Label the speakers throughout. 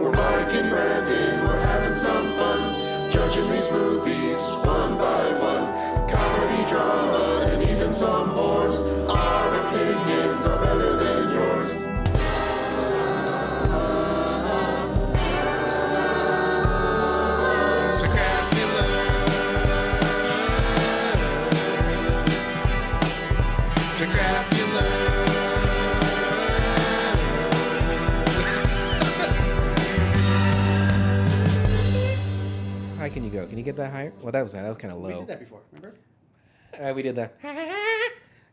Speaker 1: We're Mike and Brandon, we're having some fun, judging these movies one by one. Comedy, drama, and even some whores. Our opinions are better than yours.
Speaker 2: How can you go? Can you get that higher? Well, that was kind of low.
Speaker 3: We did that before, remember?
Speaker 2: We did that.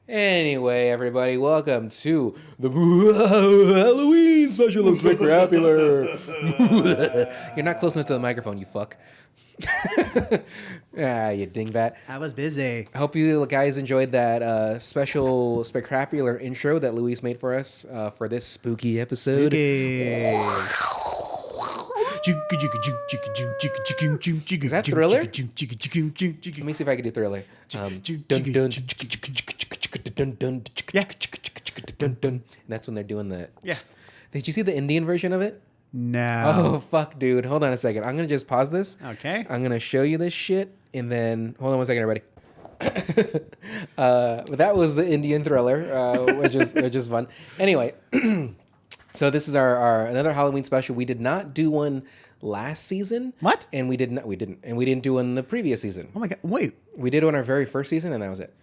Speaker 2: Anyway, everybody, welcome to the Halloween special of Spectacular. You're not close enough to the microphone, you fuck. You dingbat.
Speaker 3: I was busy.
Speaker 2: I hope you guys enjoyed that special Spectacular intro that Luis made for us for this spooky episode. Is that Thriller? Let me see if I can do Thriller. And that's when they're doing the...
Speaker 3: Yeah.
Speaker 2: Did you see the Indian version of it?
Speaker 3: No.
Speaker 2: Oh, fuck, dude. Hold on a second. I'm going to just pause this.
Speaker 3: Okay.
Speaker 2: I'm going to show you this shit, and then... Hold on 1 second, everybody. But that was the Indian Thriller, which is fun. Anyway... So this is our another Halloween special. We did not do one last season.
Speaker 3: What?
Speaker 2: And we didn't do one the previous season.
Speaker 3: Oh my god! Wait,
Speaker 2: We did one our very first season, and that was it.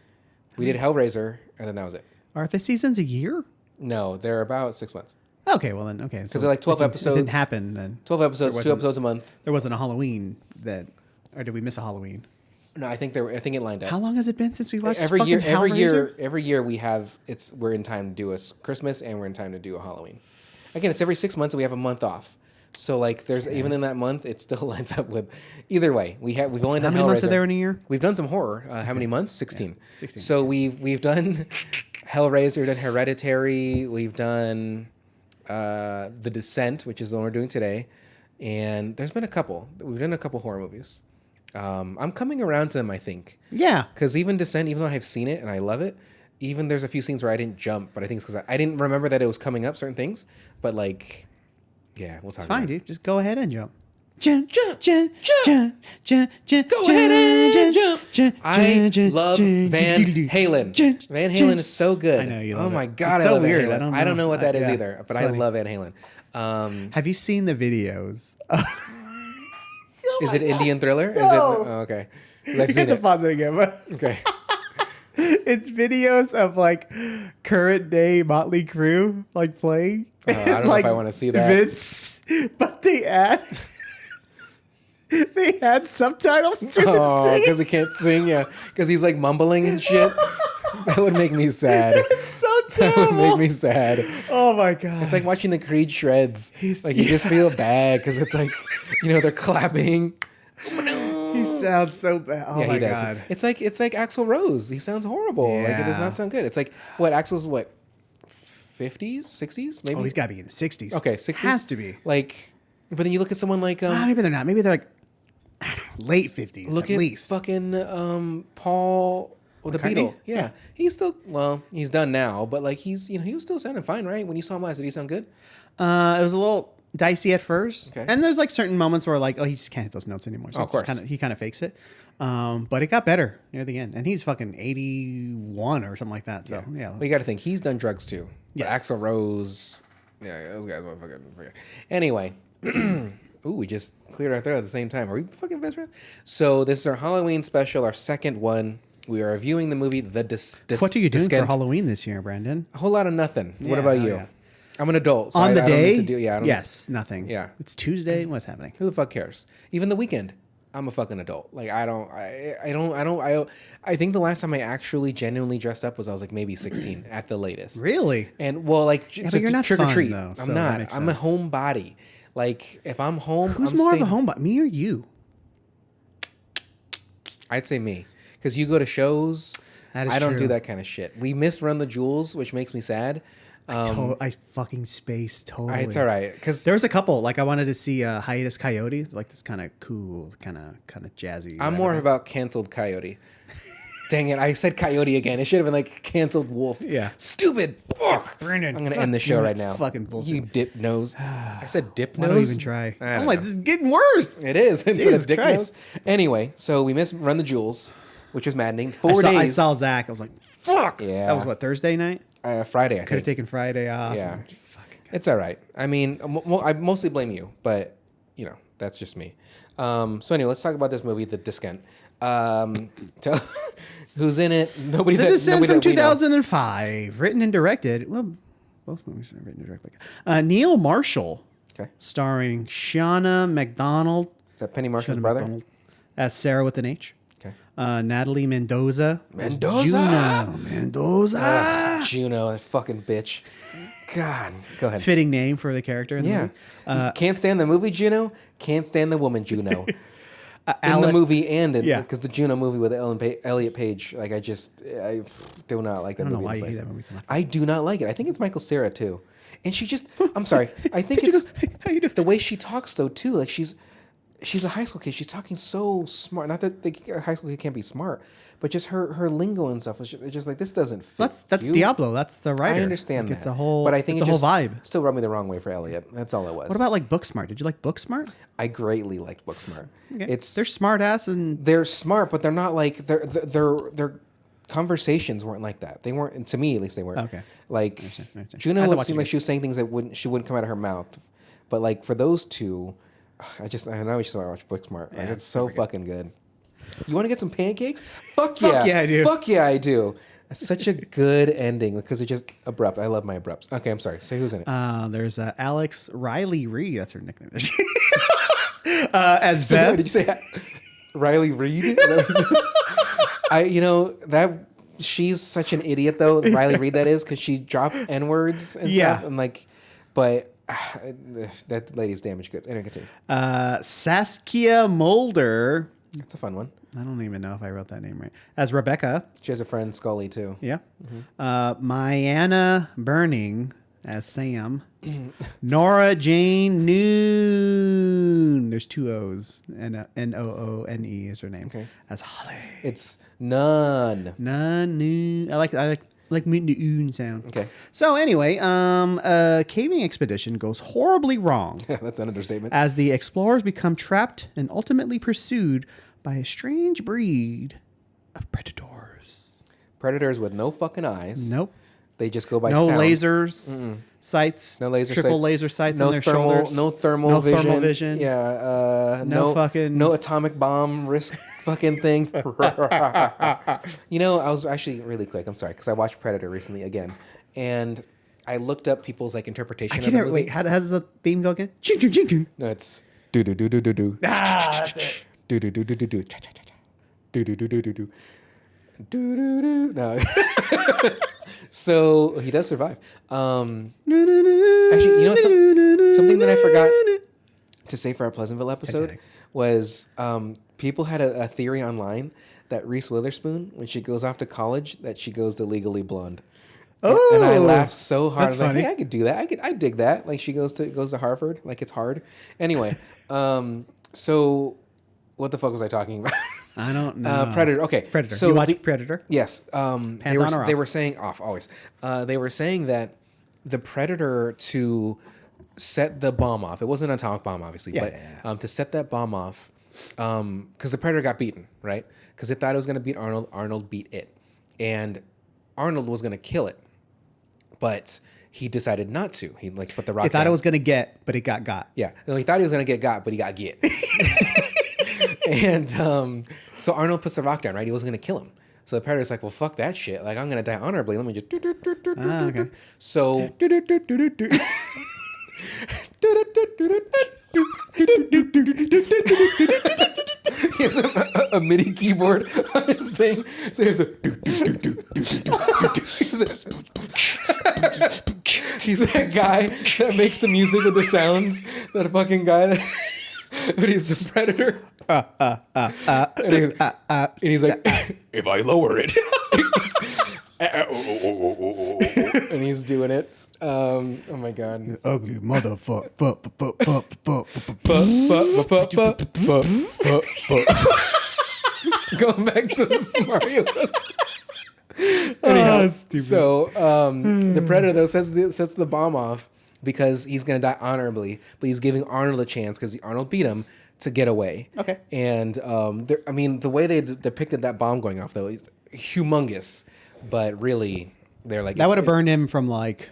Speaker 2: We did Hellraiser, and then that was it.
Speaker 3: are the seasons a year?
Speaker 2: No, they're about 6 months.
Speaker 3: Okay, well then, okay.
Speaker 2: Because they're like 12 episodes.
Speaker 3: It didn't happen then.
Speaker 2: 12 episodes, 2 episodes a month.
Speaker 3: There wasn't a Halloween that, or did we miss a Halloween?
Speaker 2: No, I think it lined up.
Speaker 3: How long has it been since we watched
Speaker 2: every year?
Speaker 3: Hellraiser?
Speaker 2: Every year we're in time to do a Christmas, and we're in time to do a Halloween. Again, it's every 6 months, and we have a month off. So like, even in that month, it still lines up with. Either way, we've only done.
Speaker 3: How many months are there in a year?
Speaker 2: We've done some horror. How many months? 16.
Speaker 3: Yeah, 16.
Speaker 2: So we've done Hellraiser, done Hereditary. We've done The Descent, which is the one we're doing today, and there's been a couple. We've done a couple horror movies. I'm coming around to them, I think.
Speaker 3: Yeah.
Speaker 2: Because even Descent, even though I've seen it and I love it, even there's a few scenes where I didn't jump, but I think it's because I didn't remember that it was coming up, certain things. But like, yeah, we'll talk about it.
Speaker 3: It's fine, dude. Just go ahead and jump.
Speaker 2: Jump. Go ahead and jump. I love Van Halen. Van Halen is so good.
Speaker 3: I know you love
Speaker 2: Oh
Speaker 3: it.
Speaker 2: my God,
Speaker 3: It's
Speaker 2: I
Speaker 3: so
Speaker 2: love
Speaker 3: weird.
Speaker 2: Van Halen. I don't know what that is
Speaker 3: yeah.
Speaker 2: either, but
Speaker 3: It's
Speaker 2: I
Speaker 3: funny.
Speaker 2: love Van Halen.
Speaker 3: Have you seen the videos?
Speaker 2: Is it Indian Thriller?
Speaker 3: No.
Speaker 2: Is it? Oh, okay. 'Cause I've
Speaker 3: You
Speaker 2: seen
Speaker 3: have to
Speaker 2: it.
Speaker 3: pause it again. But
Speaker 2: Okay.
Speaker 3: it's videos of like current day Motley Crue like playing.
Speaker 2: I don't know if I wanna see that.
Speaker 3: Vince, but they add subtitles to
Speaker 2: Oh,
Speaker 3: it.
Speaker 2: because he can't sing, yeah. Because he's like mumbling and shit. That would make me sad.
Speaker 3: It's so
Speaker 2: That
Speaker 3: terrible.
Speaker 2: would make me sad.
Speaker 3: Oh my god!
Speaker 2: It's like watching the Creed shreds.
Speaker 3: He's-
Speaker 2: Like you just feel bad because it's like, they're clapping.
Speaker 3: He sounds so bad. Oh
Speaker 2: Yeah,
Speaker 3: my
Speaker 2: he does.
Speaker 3: god!
Speaker 2: It's like Axl Rose. He sounds horrible. Like it does
Speaker 3: Yeah.
Speaker 2: not sound good. It's like Axl's 50s, 60s, maybe.
Speaker 3: Oh, he's got to be in the 60s.
Speaker 2: Okay, 60s.
Speaker 3: Has to be.
Speaker 2: Like, but then you look at someone like
Speaker 3: Maybe they're not. Maybe they're like I don't know, late 50s.
Speaker 2: look
Speaker 3: at
Speaker 2: at
Speaker 3: least.
Speaker 2: fucking Paul. Well, the
Speaker 3: McCartney?
Speaker 2: Beatle, yeah. He's still, he's done now, but like he was still sounding fine, right? When you saw him last, did he sound good?
Speaker 3: It was a little dicey at first,
Speaker 2: Okay.
Speaker 3: and there's like certain moments where like, oh, he just can't hit those notes anymore. So
Speaker 2: Oh, of course.
Speaker 3: he kind of fakes it, but it got better near the end, and he's fucking 81 or something like that. So yeah,
Speaker 2: Well, you got to think he's done drugs too. But
Speaker 3: Yes.
Speaker 2: Axl Rose, yeah, those guys motherfucking. Anyway, ooh, we just cleared our throat at the same time. Are we fucking best friends? So this is our Halloween special, our second one. We are reviewing the movie The Descent.
Speaker 3: What are you doing for Halloween this year, Brandon?
Speaker 2: A whole lot of nothing. What
Speaker 3: Yeah,
Speaker 2: about
Speaker 3: oh,
Speaker 2: you?
Speaker 3: yeah.
Speaker 2: I'm an adult. So
Speaker 3: On the
Speaker 2: I don't
Speaker 3: day?
Speaker 2: need to do, I don't
Speaker 3: yes, nothing.
Speaker 2: Yeah.
Speaker 3: It's Tuesday. What's happening?
Speaker 2: Who the fuck cares? Even the weekend, I'm a fucking adult. Like I think the last time I actually genuinely dressed up was I was like maybe 16 at the latest.
Speaker 3: Really?
Speaker 2: And well, like
Speaker 3: but you're not
Speaker 2: trick or
Speaker 3: fun,
Speaker 2: treat.
Speaker 3: though, so
Speaker 2: I'm
Speaker 3: that
Speaker 2: not.
Speaker 3: makes
Speaker 2: I'm a
Speaker 3: sense.
Speaker 2: homebody. Like if I'm home,
Speaker 3: Who's
Speaker 2: I'm
Speaker 3: more
Speaker 2: staying,
Speaker 3: of a homebody, me or you?
Speaker 2: I'd say me, because you go to shows.
Speaker 3: That is
Speaker 2: I don't
Speaker 3: true.
Speaker 2: do that kind of shit. We missed Run the Jewels, which makes me sad.
Speaker 3: I fucking spaced totally.
Speaker 2: It's all right because
Speaker 3: There was a couple. Like I wanted to see Hiatus Coyote. It's like this kind of cool, kind of jazzy.
Speaker 2: I'm more about canceled Coyote. Dang it! I said coyote again. It should have been like canceled wolf.
Speaker 3: Yeah.
Speaker 2: Stupid. Fuck.
Speaker 3: Brandon,
Speaker 2: I'm gonna end the show right now.
Speaker 3: Fucking bullshit.
Speaker 2: You dip nose. I said dip
Speaker 3: Why
Speaker 2: nose.
Speaker 3: don't even try?
Speaker 2: I don't
Speaker 3: Oh my,
Speaker 2: know.
Speaker 3: this is getting worse.
Speaker 2: It is instead
Speaker 3: Jesus
Speaker 2: of dick
Speaker 3: Christ.
Speaker 2: nose. Anyway, so we missed Run the Jewels, which was maddening.
Speaker 3: I
Speaker 2: days.
Speaker 3: saw Zach. I was like, fuck.
Speaker 2: Yeah.
Speaker 3: That was what, Thursday night?
Speaker 2: Friday. I
Speaker 3: Could have
Speaker 2: think.
Speaker 3: taken Friday off.
Speaker 2: Yeah.
Speaker 3: Fucking
Speaker 2: It's all right. I mean, I mostly blame you, but you know that's just me. So anyway, let's talk about this movie, The Descent. Who's in it? Nobody.
Speaker 3: The
Speaker 2: that,
Speaker 3: Descent
Speaker 2: nobody
Speaker 3: from
Speaker 2: that we know.
Speaker 3: 2005, written and directed. Well, both movies are written and directed. Neil Marshall,
Speaker 2: Okay.
Speaker 3: starring Shauna Macdonald.
Speaker 2: Is that Penny Marshall's
Speaker 3: Shauna
Speaker 2: brother?
Speaker 3: Macdonald, as Sarah with an H.
Speaker 2: Okay.
Speaker 3: Natalie Mendoza. as
Speaker 2: Mendoza?
Speaker 3: Juno. Mendoza.
Speaker 2: Juno, that fucking bitch. God, go ahead.
Speaker 3: Fitting name for the character in the
Speaker 2: Yeah.
Speaker 3: movie.
Speaker 2: Can't stand the movie Juno. Can't stand the woman Juno. In the
Speaker 3: Alec-
Speaker 2: movie and in
Speaker 3: Yeah.
Speaker 2: because the Juno movie with Elliot Page, like I do not like that
Speaker 3: I don't
Speaker 2: movie.
Speaker 3: know why
Speaker 2: in
Speaker 3: you
Speaker 2: the
Speaker 3: hate
Speaker 2: slightest.
Speaker 3: that movie so much.
Speaker 2: I do not like it. I think it's Michael Cera too, and she just. I'm sorry. I think
Speaker 3: How'd you
Speaker 2: it's
Speaker 3: do- how you doing?
Speaker 2: the way she talks though too. Like she's a high school kid. She's talking so smart. Not that a high school kid can't be smart, but just her lingo and stuff is just like this doesn't fit.
Speaker 3: That's
Speaker 2: you.
Speaker 3: Diablo. That's the writer.
Speaker 2: I understand
Speaker 3: Like,
Speaker 2: that.
Speaker 3: It's a whole.
Speaker 2: but I think
Speaker 3: it's
Speaker 2: it
Speaker 3: a whole
Speaker 2: just
Speaker 3: vibe.
Speaker 2: still rubbed me the wrong way for Elliot. That's all it was.
Speaker 3: What about like Booksmart? Did you like Booksmart?
Speaker 2: I greatly liked Booksmart.
Speaker 3: Okay. They're smart ass and
Speaker 2: they're smart, but they're not like their conversations weren't like that. They weren't, to me at least. They weren't.
Speaker 3: Okay.
Speaker 2: Like
Speaker 3: understand. I have
Speaker 2: Juno
Speaker 3: to
Speaker 2: would
Speaker 3: watch
Speaker 2: seem
Speaker 3: it
Speaker 2: like she was saying things that she wouldn't come out of her mouth, but like for those two, I know we should watch Booksmart. Like
Speaker 3: Yeah,
Speaker 2: it's so
Speaker 3: super good.
Speaker 2: fucking good. You want to get some pancakes? Fuck
Speaker 3: Fuck
Speaker 2: yeah,
Speaker 3: yeah, I do.
Speaker 2: Fuck yeah, I do. That's such a good ending because it's just abrupt. I love my abrupts. Okay, I'm sorry. So who's in it?
Speaker 3: there's Alex Riley Reid. That's her nickname. As Beth.
Speaker 2: Did you say Riley Reid? Is that what you said? That she's such an idiot though. Riley Reid, that is, because she dropped N words and
Speaker 3: Yeah.
Speaker 2: stuff, and like, but that lady's damaged goods. Anyway, continue.
Speaker 3: Sashia Mulder.
Speaker 2: It's a fun one.
Speaker 3: I don't even know if I wrote that name right. As Rebecca.
Speaker 2: She has a friend Scully too.
Speaker 3: Yeah. MyAnna Burning as Sam. Nora-Jane Noone. There's two O's. Noone is her name.
Speaker 2: Okay.
Speaker 3: As Holly.
Speaker 2: It's none.
Speaker 3: Noone. I like Noone sound.
Speaker 2: Okay,
Speaker 3: So anyway, a caving expedition goes horribly wrong
Speaker 2: that's an understatement.
Speaker 3: as the explorers become trapped and ultimately pursued by a strange breed of predators.
Speaker 2: Predators with no fucking eyes.
Speaker 3: Nope.
Speaker 2: They just go by
Speaker 3: No
Speaker 2: sound.
Speaker 3: lasers, sights.
Speaker 2: No laser
Speaker 3: triple
Speaker 2: sights.
Speaker 3: laser sights
Speaker 2: No
Speaker 3: on their
Speaker 2: thermal,
Speaker 3: shoulders.
Speaker 2: no thermal vision.
Speaker 3: thermal vision.
Speaker 2: Yeah.
Speaker 3: No fucking-
Speaker 2: no atomic bomb risk fucking thing. I was actually really quick. I'm sorry because I watched Predator recently again, and I looked up people's like interpretation
Speaker 3: I
Speaker 2: of
Speaker 3: can't
Speaker 2: the
Speaker 3: hear.
Speaker 2: movie.
Speaker 3: Wait, how does the theme go again? Ching ching ching ching.
Speaker 2: No, it's do do do do do do.
Speaker 3: Ah, that's it.
Speaker 2: Do do do do do do. Cha cha cha cha. Do do do do do do. Do do do. No. So he does survive. Actually, something that I forgot to say for our Pleasantville episode
Speaker 3: Titanic.
Speaker 2: was people had a theory online that Reese Witherspoon, when she goes off to college, that she goes to Legally Blonde.
Speaker 3: Oh,
Speaker 2: And I laughed so hard. I
Speaker 3: that's
Speaker 2: was like,
Speaker 3: funny.
Speaker 2: hey, I could do that. I dig that. Like she goes to Harvard. Like it's hard. Anyway, so what the fuck was I talking about?
Speaker 3: I don't know.
Speaker 2: Predator. Okay.
Speaker 3: Predator.
Speaker 2: So
Speaker 3: You watched Predator?
Speaker 2: Yes. They
Speaker 3: on
Speaker 2: were
Speaker 3: or
Speaker 2: they
Speaker 3: off?
Speaker 2: were saying off always. They were saying that the Predator to set the bomb off. It wasn't an atomic bomb, obviously,
Speaker 3: Yeah,
Speaker 2: but
Speaker 3: yeah.
Speaker 2: To set that bomb off, because the Predator got beaten, right? Because it thought it was going to beat Arnold. Arnold beat it, and Arnold was going to kill it, but he decided not to. He put the rock.
Speaker 3: He thought
Speaker 2: down.
Speaker 3: it was gonna get, but it got.
Speaker 2: Yeah, no, he thought he was gonna get got, but he got get. And so Arnold puts the rock down, right? He wasn't gonna kill him. So the Predator's like, well, fuck that shit. Like I'm gonna die honorably. Let me just.
Speaker 3: Okay.
Speaker 2: So. He has a MIDI keyboard on his thing. So he has a. He's that guy that makes the music with the sounds. That fucking guy that. But he's the Predator. And he's like, if I lower it. And he's doing it. Oh my god.
Speaker 3: Ugly motherfucker.
Speaker 2: Going back to the Mario. Anyhow, so the Predator though sets the bomb off because he's gonna die honorably, but he's giving Arnold a chance because Arnold beat him to get away.
Speaker 3: Okay.
Speaker 2: And the way they depicted that bomb going off though is humongous, but really they're like
Speaker 3: that would have burned him from like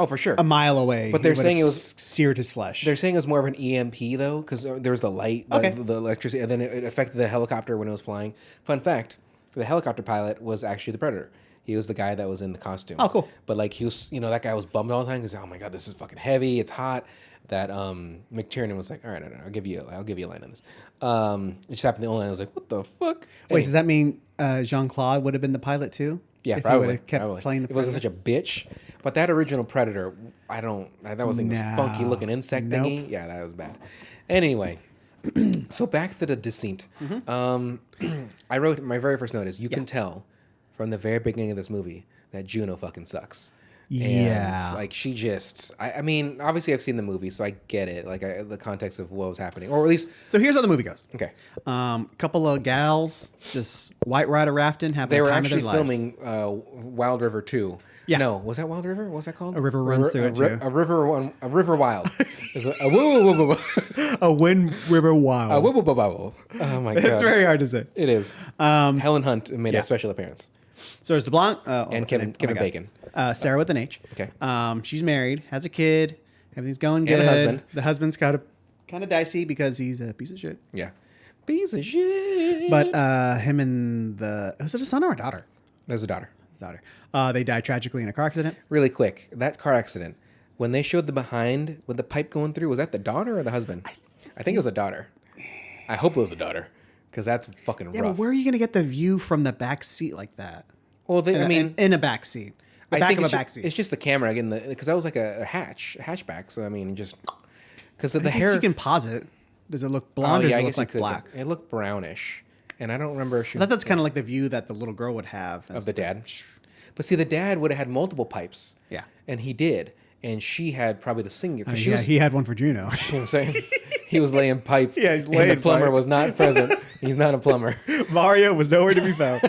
Speaker 2: for sure
Speaker 3: a mile away.
Speaker 2: But they're saying it was
Speaker 3: seared his flesh.
Speaker 2: They're saying it was more of an EMP though, because there was the light, the electricity, and then it affected the helicopter when it was flying. Fun fact: the helicopter pilot was actually the Predator. He was the guy that was in the costume.
Speaker 3: Oh, cool.
Speaker 2: But like he was, that guy was bummed all the time because oh my god, this is fucking heavy. It's hot. That McTiernan was like, all right, no, I'll give you a line on this. It just happened the only line. I was like, what the fuck?
Speaker 3: Wait, does that mean Jean-Claude would have been the pilot too?
Speaker 2: Yeah,
Speaker 3: if
Speaker 2: probably.
Speaker 3: He would have kept playing the.
Speaker 2: It wasn't such a bitch. But that original Predator, that was like this funky looking insect thingy. Yeah, that was bad. Anyway, so back to the Descent. I wrote my very first note is you can tell from the very beginning of this movie that Juno fucking sucks.
Speaker 3: Yeah.
Speaker 2: And like she just, I mean, obviously I've seen the movie, so I get it. Like the context of what was happening, or at least.
Speaker 3: So here's how the movie goes.
Speaker 2: Okay.
Speaker 3: Couple of gals just white rider rafting, having
Speaker 2: They
Speaker 3: the
Speaker 2: were
Speaker 3: time of their
Speaker 2: actually
Speaker 3: lives.
Speaker 2: filming Wild River 2.
Speaker 3: Yeah.
Speaker 2: No, was that Wild River? What was that called?
Speaker 3: A river runs through it too.
Speaker 2: A river wild. A
Speaker 3: A Wind River Wild.
Speaker 2: Oh my god.
Speaker 3: It's very hard to say.
Speaker 2: It is. Helen Hunt made a special appearance.
Speaker 3: So there's the blonde
Speaker 2: And Kevin Bacon.
Speaker 3: Sarah with an H.
Speaker 2: Okay.
Speaker 3: She's married, has a kid, everything's going good.
Speaker 2: And a husband.
Speaker 3: The husband's kind of dicey because he's a piece of shit.
Speaker 2: Yeah. Piece of shit.
Speaker 3: But him and was it a son or a daughter?
Speaker 2: There's a daughter.
Speaker 3: Daughter. They died tragically in a car accident.
Speaker 2: Really quick, that car accident, when they showed the behind with the pipe going through, was that the daughter or the husband? I think it was a daughter. I hope it was a daughter, because that's fucking
Speaker 3: Yeah,
Speaker 2: rough.
Speaker 3: but where are you gonna get the view from the back seat like that?
Speaker 2: Well,
Speaker 3: in a back seat, the back of a back seat.
Speaker 2: It's just the camera again, because that was like a hatchback. So I mean, just because of the
Speaker 3: I think
Speaker 2: hair.
Speaker 3: you can pause it. Does it look blonde or does it look like black?
Speaker 2: It looked brownish, and I don't remember. If she
Speaker 3: I thought that's kind of like the view that the little girl would have
Speaker 2: of the dad. But see, the dad would have had multiple pipes.
Speaker 3: Yeah.
Speaker 2: And he did. And she had probably the single.
Speaker 3: He had one for Juno.
Speaker 2: You know what I'm saying? He was laying pipe.
Speaker 3: Yeah, he's
Speaker 2: and
Speaker 3: laying
Speaker 2: the plumber
Speaker 3: pipe.
Speaker 2: was not present. He's not a plumber.
Speaker 3: Mario was nowhere to be found.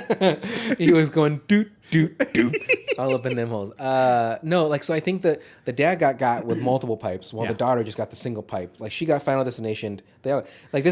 Speaker 2: He was going doot, doot, doot. All up in them holes. No, like, so I think that the dad got with multiple pipes while the daughter just got the single pipe. Like, she got Final Destination. This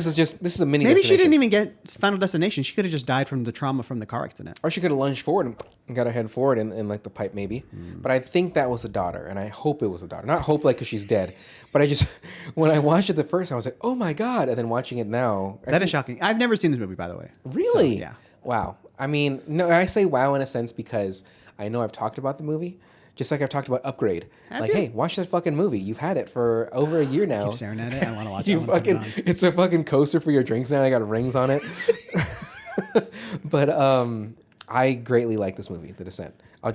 Speaker 2: is a mini
Speaker 3: Maybe
Speaker 2: destination.
Speaker 3: she didn't even get Final Destination. She could have just died from the trauma from the car accident.
Speaker 2: Or she could have lunged forward and got her head forward in like the pipe maybe. But I think that was the daughter, and I hope it was the daughter. Not hope like because she's dead, but I just when I watched it the first time I was like, oh my god, and then watching it now,
Speaker 3: That is shocking. I've never seen this movie, by the way.
Speaker 2: really,
Speaker 3: So, yeah.
Speaker 2: Wow. I mean, no, I say wow in a sense because I know I've talked about the movie. Just like I've talked about Upgrade.
Speaker 3: Have you?
Speaker 2: Hey, watch that fucking movie. You've had it for over a year now.
Speaker 3: I keep staring at it. I want to watch
Speaker 2: You
Speaker 3: it. I wanna put it
Speaker 2: fucking,
Speaker 3: on.
Speaker 2: it's a fucking coaster for your drinks now. I got rings on it. But I greatly like this movie, The Descent.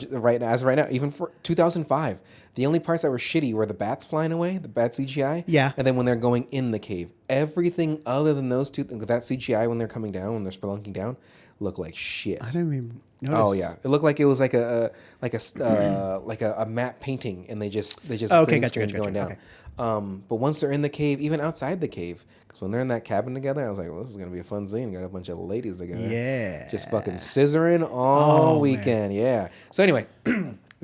Speaker 2: Right now, even for 2005, the only parts that were shitty were the bats flying away, the bat CGI.
Speaker 3: Yeah.
Speaker 2: And then when they're going in the cave, everything other than those two, that CGI when they're coming down, when they're spelunking down, looked like shit.
Speaker 3: I didn't even notice.
Speaker 2: Oh yeah, it looked like it was like a matte painting, and they just
Speaker 3: Okay,
Speaker 2: green
Speaker 3: gotcha,
Speaker 2: screened
Speaker 3: gotcha,
Speaker 2: going down.
Speaker 3: okay.
Speaker 2: But once they're in the cave, even outside the cave, because when they're in that cabin together, I was like, well, this is gonna be a fun scene. Got a bunch of ladies together.
Speaker 3: Yeah.
Speaker 2: Just fucking scissoring all weekend. Yeah. So anyway,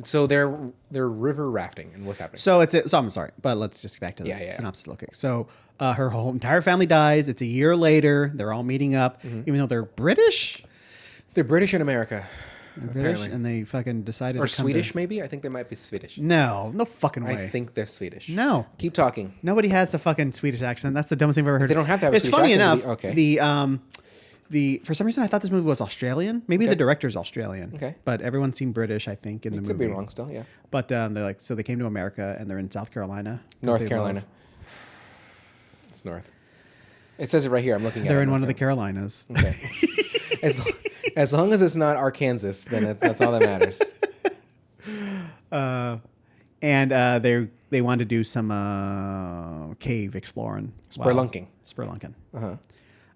Speaker 2: so they're river rafting, and what's happening?
Speaker 3: So I'm sorry, but let's just get back to the synopsis. Okay. So her whole entire family dies. It's a year later. They're all meeting up, even though they're British.
Speaker 2: They're British in America,
Speaker 3: British,
Speaker 2: apparently,
Speaker 3: and they fucking decided
Speaker 2: or
Speaker 3: to come
Speaker 2: Swedish
Speaker 3: to,
Speaker 2: maybe. I think they might be Swedish.
Speaker 3: No fucking way.
Speaker 2: I think they're Swedish.
Speaker 3: No.
Speaker 2: Keep talking.
Speaker 3: Nobody has a fucking Swedish accent. That's the dumbest thing I've ever heard.
Speaker 2: They don't have to have a
Speaker 3: It's
Speaker 2: Swedish
Speaker 3: funny
Speaker 2: accent
Speaker 3: enough.
Speaker 2: to be- okay.
Speaker 3: The for some reason I thought this movie was Australian. Maybe the director's Australian.
Speaker 2: Okay.
Speaker 3: But everyone seemed British, I think, in the movie.
Speaker 2: Could be wrong still, yeah.
Speaker 3: But they're like, so they came to America and they're in South Carolina. 'cause
Speaker 2: North
Speaker 3: they
Speaker 2: Carolina.
Speaker 3: love-
Speaker 2: It's north. It says it right here. I'm looking at it.
Speaker 3: They're in
Speaker 2: North
Speaker 3: one of the
Speaker 2: Carolina.
Speaker 3: Carolinas.
Speaker 2: Okay. As long as it's not Arkansas, then that's all that matters.
Speaker 3: And they wanted to do some cave exploring.
Speaker 2: Spelunking.
Speaker 3: Spelunking.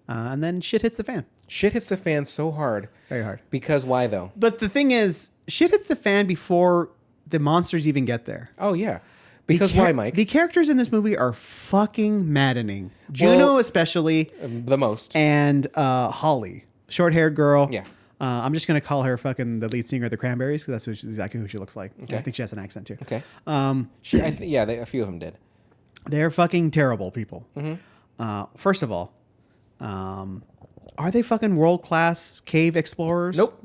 Speaker 3: And then shit hits the fan.
Speaker 2: Shit hits the fan so hard.
Speaker 3: Very hard.
Speaker 2: Because why though?
Speaker 3: But the thing is, shit hits the fan before the monsters even get there.
Speaker 2: Oh yeah. Because why, Mike?
Speaker 3: The characters in this movie are fucking maddening. Juno especially.
Speaker 2: The most.
Speaker 3: And Holly. short-haired girl.
Speaker 2: Yeah.
Speaker 3: I'm just gonna call her fucking the lead singer of the Cranberries because that's exactly who she looks like.
Speaker 2: Okay.
Speaker 3: I think she has an accent too.
Speaker 2: Okay.
Speaker 3: Um,
Speaker 2: A few of them did.
Speaker 3: they're fucking terrible people.
Speaker 2: Mm-hmm.
Speaker 3: First of all, are they fucking world-class cave explorers?
Speaker 2: Nope.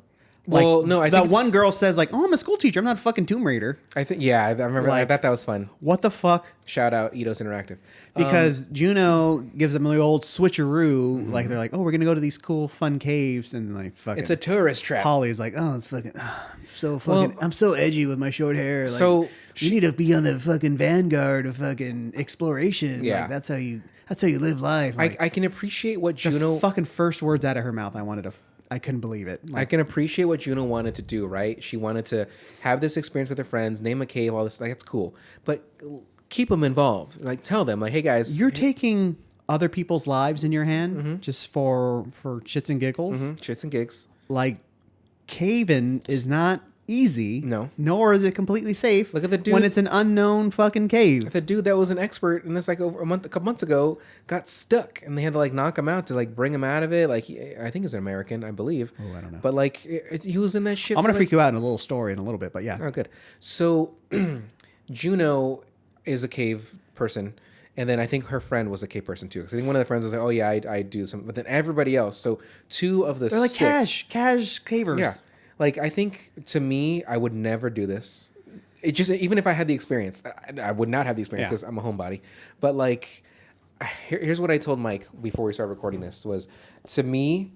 Speaker 3: Like,
Speaker 2: Well, no, I think
Speaker 3: that one girl says like, "Oh, I'm a school teacher. I'm not a fucking Tomb Raider."
Speaker 2: I think I remember. I
Speaker 3: Like-
Speaker 2: thought that was fun.
Speaker 3: What the fuck?
Speaker 2: Shout out Eidos Interactive.
Speaker 3: Because Juno gives them the old switcheroo. Like they're like, "Oh, we're gonna go to these cool, fun caves," and like fucking.
Speaker 2: It's a tourist trap.
Speaker 3: Holly's like, "Oh, it's fucking I'm so edgy with my short hair. Like,
Speaker 2: So
Speaker 3: you need to be on the fucking vanguard of fucking exploration.
Speaker 2: Yeah.
Speaker 3: Like, that's how you live life." Like,
Speaker 2: I can appreciate what
Speaker 3: the
Speaker 2: Juno.
Speaker 3: fucking first words out of her mouth, I couldn't believe it.
Speaker 2: I
Speaker 3: Like,
Speaker 2: can appreciate what Juno wanted to do, right? She wanted to have this experience with her friends, name a cave, all this. Like, that's cool. But keep them involved. Like, tell them, like, hey, guys.
Speaker 3: you're taking other people's lives in your hand just for shits and giggles.
Speaker 2: Shits and gigs.
Speaker 3: Like, caving is not easy.
Speaker 2: No.
Speaker 3: Nor is it completely safe.
Speaker 2: Look at the dude-
Speaker 3: when it's an unknown fucking cave.
Speaker 2: The dude that was an expert in this, like, over a couple months ago, got stuck. And they had to, like, knock him out to, like, bring him out of it. Like, I think he's an American, I believe.
Speaker 3: Oh, I don't know.
Speaker 2: But, like, he was in that shit.
Speaker 3: I'm gonna
Speaker 2: for,
Speaker 3: freak you out in a little story in a little bit, but yeah.
Speaker 2: Oh, good. So, Juno is a cave person. And then I think her friend was a cave person too. Because I think one of the friends was like, "Oh yeah, I do some." But then everybody else. So 2 of the
Speaker 3: They're like
Speaker 2: six,
Speaker 3: cash cavers.
Speaker 2: Yeah. Like I think to me, I would never do this. It just even if I had the experience, I would not have the experience
Speaker 3: Yeah.
Speaker 2: because I'm a homebody. But like, here's what I told Mike before we started recording this was to me.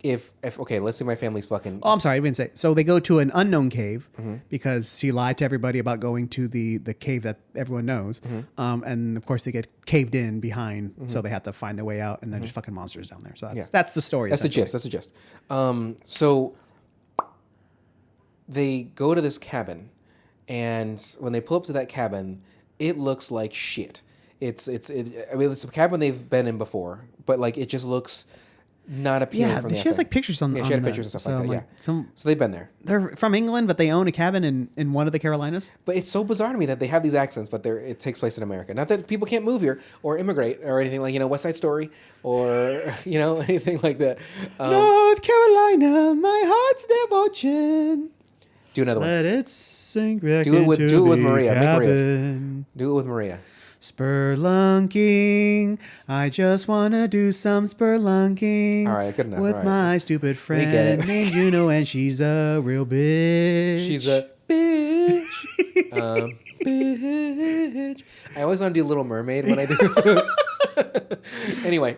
Speaker 2: If okay, let's say my family's fucking.
Speaker 3: Oh, I'm sorry, I didn't say. So they go to an unknown cave because she lied to everybody about going to the cave that everyone knows, and of course they get caved in behind, so they have to find their way out, and there's fucking monsters down there. So that's the story.
Speaker 2: That's the gist. That's the gist. So they go to this cabin, and when they pull up to that cabin, it looks like shit. It's a cabin they've been in before, but like it just looks not appealing.
Speaker 3: Yeah,
Speaker 2: from the
Speaker 3: she has
Speaker 2: outside.
Speaker 3: like pictures on.
Speaker 2: Yeah,
Speaker 3: on
Speaker 2: she had
Speaker 3: the-
Speaker 2: pictures and stuff
Speaker 3: so,
Speaker 2: like that.
Speaker 3: Some
Speaker 2: Yeah. So they've been there.
Speaker 3: they're from England, but they own a cabin in one of the Carolinas.
Speaker 2: But it's so bizarre to me that they have these accents, but it takes place in America. Not that people can't move here or immigrate or anything like West Side Story or anything like that.
Speaker 3: North Carolina, my heart's devotion.
Speaker 2: Do another one.
Speaker 3: Let it sink back
Speaker 2: Do it with
Speaker 3: into
Speaker 2: Maria.
Speaker 3: the
Speaker 2: Make Maria.
Speaker 3: cabin.
Speaker 2: Do it with Maria.
Speaker 3: Spelunking, I just wanna do some spelunking.
Speaker 2: All right, good enough.
Speaker 3: With
Speaker 2: All right.
Speaker 3: my stupid
Speaker 2: get
Speaker 3: friend
Speaker 2: it.
Speaker 3: named Juno, and she's a real bitch.
Speaker 2: She's a bitch. Bitch. I always want to do Little Mermaid when I do. Anyway,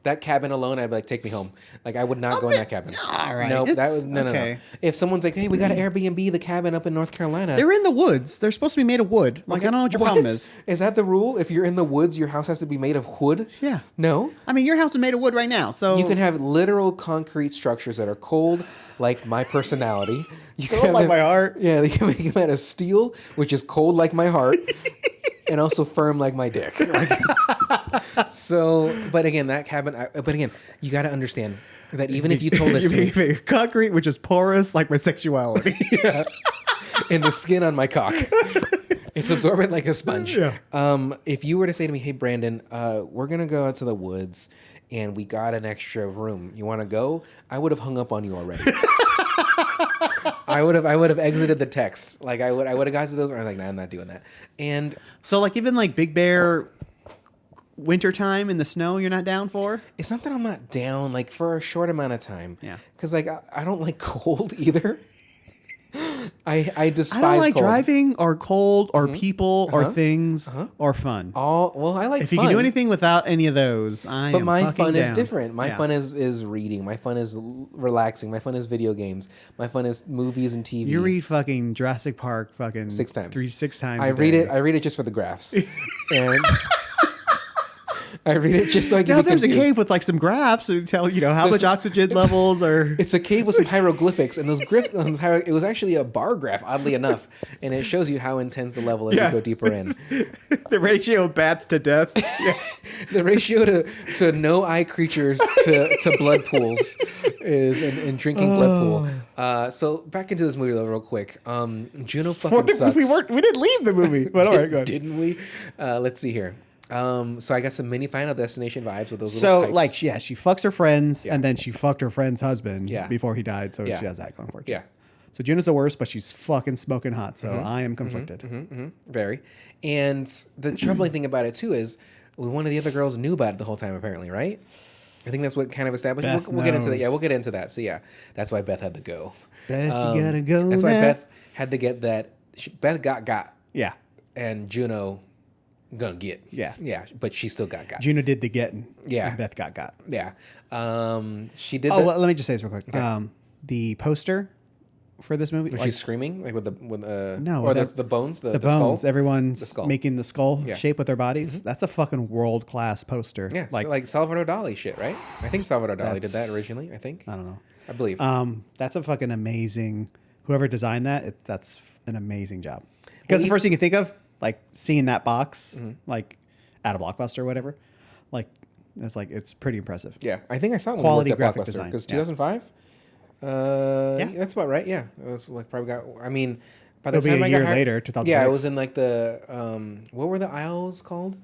Speaker 2: that cabin alone, I'd be like, take me home. Like, I would not go in that cabin.
Speaker 3: all right,
Speaker 2: No, that
Speaker 3: it's-
Speaker 2: was no.
Speaker 3: okay.
Speaker 2: If someone's like, hey, we got to Airbnb the cabin up in North Carolina.
Speaker 3: They're in the woods. They're supposed to be made of wood. Like, I don't know what your problem is.
Speaker 2: Is that the rule? If you're in the woods, your house has to be made of wood?
Speaker 3: Yeah.
Speaker 2: No.
Speaker 3: I mean, your house is made of wood right now, so
Speaker 2: You can have literal concrete structures that are cold, like my personality. You can
Speaker 3: Cold
Speaker 2: have
Speaker 3: like
Speaker 2: them-
Speaker 3: my heart.
Speaker 2: Yeah, they can make them out of steel, which is cold like my heart, and also firm like my dick. So, but again, that cabin. But again, you got to understand that even if you told us
Speaker 3: concrete, which is porous like my sexuality.
Speaker 2: in the skin on my cock. It's absorbent like a sponge.
Speaker 3: Yeah.
Speaker 2: If you were to say to me, "Hey, Brandon, we're gonna go out to the woods, and we got an extra room. You want to go?" I would have hung up on you already. I would have exited the text. Like I would have got to those. I'm like, nah, I'm not doing that. And
Speaker 3: So, like, even like Big Bear wintertime in the snow, you're not down for?
Speaker 2: it's not that I'm not down. Like for a short amount of time.
Speaker 3: Yeah.
Speaker 2: Because like I don't like cold either. I despise.
Speaker 3: I don't like
Speaker 2: cold.
Speaker 3: driving or cold or people or things or fun.
Speaker 2: I like.
Speaker 3: If you
Speaker 2: fun.
Speaker 3: can do anything without any of those, I
Speaker 2: But
Speaker 3: am
Speaker 2: my
Speaker 3: fucking
Speaker 2: fun is
Speaker 3: down.
Speaker 2: different. My
Speaker 3: Yeah.
Speaker 2: fun is reading. My fun is relaxing. My fun is video games. My fun is movies and TV.
Speaker 3: You read fucking Jurassic Park fucking
Speaker 2: 6 times.
Speaker 3: 6 times.
Speaker 2: I
Speaker 3: a
Speaker 2: read
Speaker 3: day.
Speaker 2: it. I read it just for the graphs, and I read it just so I can.
Speaker 3: Now
Speaker 2: be
Speaker 3: there's a
Speaker 2: confused.
Speaker 3: cave with like some graphs to tell how
Speaker 2: There's
Speaker 3: much
Speaker 2: some-
Speaker 3: oxygen levels are.
Speaker 2: It's a cave with some hieroglyphics, and those it was actually a bar graph, oddly enough, and it shows you how intense the level is
Speaker 3: Yeah.
Speaker 2: you go deeper in.
Speaker 3: The ratio of bats to death.
Speaker 2: The ratio to no eye creatures to blood pools is in drinking blood pool. So back into this movie real quick. Juno fucking sucks.
Speaker 3: we didn't leave the movie, but all right, go ahead.
Speaker 2: Didn't we? Let's see here. So I got some mini Final Destination vibes with those
Speaker 3: So
Speaker 2: little pipes.
Speaker 3: like, yeah, she fucks her friends, and then she fucked her friend's husband
Speaker 2: Yeah.
Speaker 3: before he died. So
Speaker 2: Yeah.
Speaker 3: she has that going for her. Too.
Speaker 2: Yeah.
Speaker 3: So Juno's the worst, but she's fucking smoking hot. So I am conflicted.
Speaker 2: Very. And the troubling thing about it too is one of the other girls knew about it the whole time, apparently, right? I think that's what kind of established.
Speaker 3: Beth
Speaker 2: We'll get into that. Yeah,
Speaker 3: knows.
Speaker 2: we'll get into that. So yeah, that's why Beth had to go.
Speaker 3: Beth, you gotta go.
Speaker 2: That's why
Speaker 3: now.
Speaker 2: Beth had to get that. Beth got,
Speaker 3: Yeah,
Speaker 2: and Juno gonna get.
Speaker 3: Yeah.
Speaker 2: Yeah, but she still got.
Speaker 3: Juno did the getting.
Speaker 2: Yeah.
Speaker 3: and Beth got.
Speaker 2: Yeah. She did.
Speaker 3: Oh, let me just say this real quick. The poster for this movie,
Speaker 2: Was
Speaker 3: like,
Speaker 2: she screaming like with the
Speaker 3: No,
Speaker 2: or
Speaker 3: that-
Speaker 2: the bones
Speaker 3: the
Speaker 2: skull?
Speaker 3: bones, everyone's
Speaker 2: The skull.
Speaker 3: making the skull
Speaker 2: Yeah.
Speaker 3: shape with their bodies. That's a fucking world class poster.
Speaker 2: Yeah, like Salvador Dali shit, right? I think Salvador Dali did that
Speaker 3: That's-
Speaker 2: originally. I think.
Speaker 3: I don't know.
Speaker 2: I believe.
Speaker 3: That's a fucking amazing. Whoever designed that, that's an amazing job. Because the
Speaker 2: even-
Speaker 3: first thing you think of, like seeing that box, like at a Blockbuster or whatever, like it's pretty impressive.
Speaker 2: Yeah, I think I saw one
Speaker 3: Quality
Speaker 2: when we worked at
Speaker 3: graphic
Speaker 2: Blockbuster,
Speaker 3: design,
Speaker 2: because
Speaker 3: yeah.
Speaker 2: 2005. That's about right. Yeah, it was like probably got. I mean, by the
Speaker 3: It'll be
Speaker 2: time
Speaker 3: a
Speaker 2: I got
Speaker 3: year
Speaker 2: hired-
Speaker 3: later, 2006.
Speaker 2: Yeah, it was in like the what were the aisles called?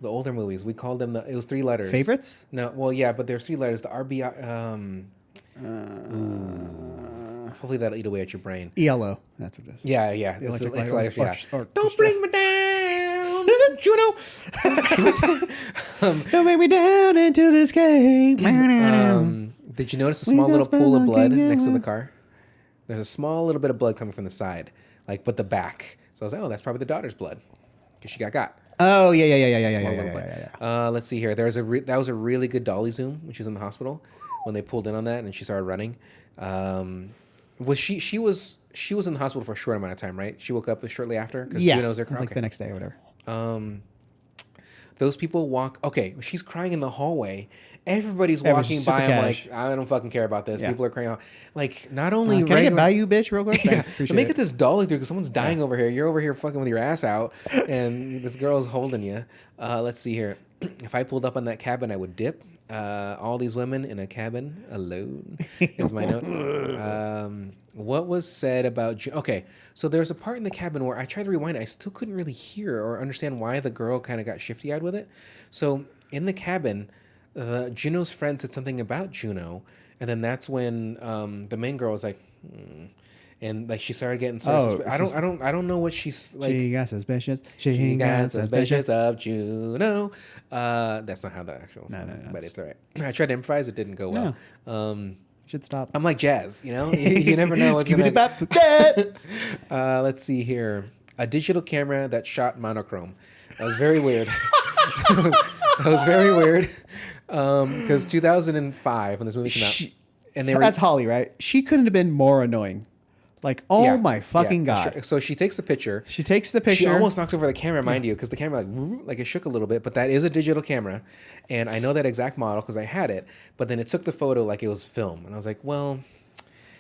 Speaker 2: The older movies, we called them. It was 3 letters.
Speaker 3: Favorites?
Speaker 2: No, well, yeah, but there's 3 letters. The RBI. Hopefully that'll eat away at your brain.
Speaker 3: ELO. That's what it is.
Speaker 2: Yeah, yeah.
Speaker 3: The
Speaker 2: It's
Speaker 3: electric
Speaker 2: the-
Speaker 3: light
Speaker 2: it's like-
Speaker 3: or-
Speaker 2: yeah.
Speaker 3: or-
Speaker 2: Don't bring me down, Juno.
Speaker 3: Don't make me down into this cave.
Speaker 2: Did you notice a small
Speaker 3: We
Speaker 2: little
Speaker 3: just been
Speaker 2: pool of blood
Speaker 3: looking
Speaker 2: next to the
Speaker 3: at-
Speaker 2: car? There's a small little bit of blood coming from the side, like but the back. So I was like, oh, that's probably the daughter's blood because she got.
Speaker 3: Oh yeah.
Speaker 2: Small little blood. Let's see here. There was that was a really good dolly zoom when she was in the hospital when they pulled in on that and she started running. Was she was in the hospital for a short amount of time, right? She woke up shortly after because
Speaker 3: Yeah,
Speaker 2: Juno's there.
Speaker 3: it was like the next day or whatever.
Speaker 2: Those people walk. Okay, she's crying in the hallway. Everybody's
Speaker 3: Yeah, it was
Speaker 2: walking
Speaker 3: super
Speaker 2: by. I'm
Speaker 3: cash.
Speaker 2: like, I don't fucking care about this.
Speaker 3: Yeah.
Speaker 2: People are crying out. Like, not only
Speaker 3: Can I get by you, bitch, real quick?
Speaker 2: Yeah,
Speaker 3: Thanks,
Speaker 2: but
Speaker 3: appreciate
Speaker 2: make
Speaker 3: it.
Speaker 2: it this dolly through because someone's dying over here. You're over here fucking with your ass out, and this girl's holding you. Let's see here. If I pulled up on that cabin, I would dip. All these women in a cabin alone is my note. What was said about... Okay, so there's a part in the cabin where I tried to rewind it. I still couldn't really hear or understand why the girl kind of got shifty-eyed with it. So in the cabin, Juno's friend said something about Juno, and then that's when the main girl was like... And like she started getting sort of I don't know what she's like.
Speaker 3: She got suspicious.
Speaker 2: She got suspicious of Juno. That's not how the actual song is, but it's all right. I tried to improvise, it didn't go well.
Speaker 3: Should stop.
Speaker 2: I'm like jazz, you know? You never know what's gonna... Let's see here. A digital camera that shot monochrome. That was very weird. That was very weird. Because 2005, when this movie came out, and they were...
Speaker 3: That's Holly, right? She couldn't have been more annoying. Like, oh
Speaker 2: Yeah,
Speaker 3: my fucking
Speaker 2: yeah,
Speaker 3: god!
Speaker 2: sure. So she takes the picture.
Speaker 3: She takes the picture.
Speaker 2: She almost knocks over the camera, mind you, because the camera like it shook a little bit. But that is a digital camera, and I know that exact model because I had it. But then it took the photo like it was film, and I was like, well,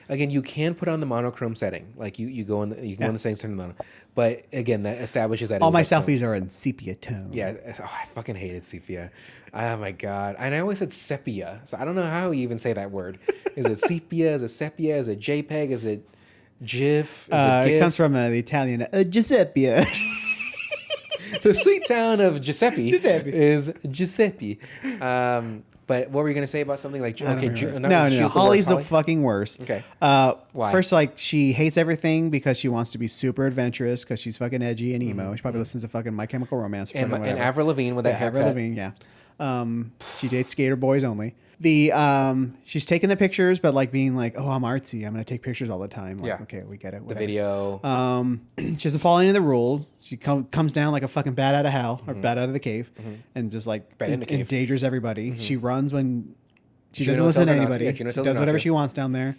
Speaker 2: again, you can put on the monochrome setting, like you go in you can go in the settings, turn it on. But again, that establishes that
Speaker 3: All
Speaker 2: it
Speaker 3: my
Speaker 2: was like film.
Speaker 3: selfies are in sepia tone.
Speaker 2: Yeah, I fucking hated sepia. Oh my god, and I always said sepia, so I don't know how you even say that word. Is it sepia? Is it sepia? Is it JPEG? Is it GIF? Is it GIF?
Speaker 3: It comes from the Italian Giuseppe.
Speaker 2: The sweet town of Giuseppe,
Speaker 3: Giuseppe.
Speaker 2: is Giuseppe. But what were you gonna say about something like okay?
Speaker 3: No. Holly's the fucking worst.
Speaker 2: Okay.
Speaker 3: Why? First, like she hates everything because she wants to be super adventurous because she's fucking edgy and emo. She probably listens to fucking My Chemical Romance. Or
Speaker 2: and
Speaker 3: whatever.
Speaker 2: Avril Lavigne with that haircut.
Speaker 3: Avril Lavigne, yeah. She dates skater boys only. She's taking the pictures, but like being like, oh, I'm artsy. I'm gonna take pictures all the time. Like,
Speaker 2: Yeah.
Speaker 3: okay, we get it.
Speaker 2: The
Speaker 3: Whatever.
Speaker 2: video.
Speaker 3: She doesn't follow any of the rules. She comes down like a fucking bat out of hell or bat out of the cave, and just like
Speaker 2: Bat in the cave.
Speaker 3: endangers everybody. She runs when she
Speaker 2: Juno
Speaker 3: doesn't listen to
Speaker 2: tells her not to.
Speaker 3: anybody.
Speaker 2: Yeah, Juno
Speaker 3: She
Speaker 2: tells her
Speaker 3: does
Speaker 2: not
Speaker 3: whatever
Speaker 2: to.
Speaker 3: she wants down there.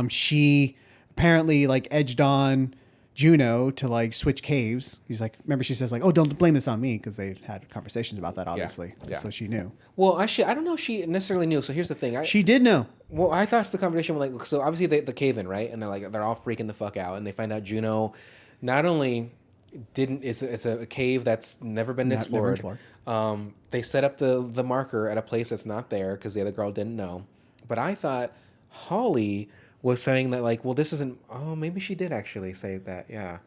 Speaker 3: She apparently like edged on Juno to like switch caves. He's like, remember she says like, oh, don't blame this on me because they had conversations about that obviously.
Speaker 2: Yeah.
Speaker 3: So she knew.
Speaker 2: Well, actually, I don't know if she necessarily knew. So here's the thing.
Speaker 3: She did know.
Speaker 2: Well, I thought the conversation was like, so obviously the cave in, right? And they're all freaking the fuck out, and they find out Juno not only didn't it's a cave that's never been
Speaker 3: Never
Speaker 2: explored. They set up the marker at a place that's not there because the other girl didn't know. But I thought Holly was saying that like, well, this isn't. Oh, maybe she did actually say that. Yeah.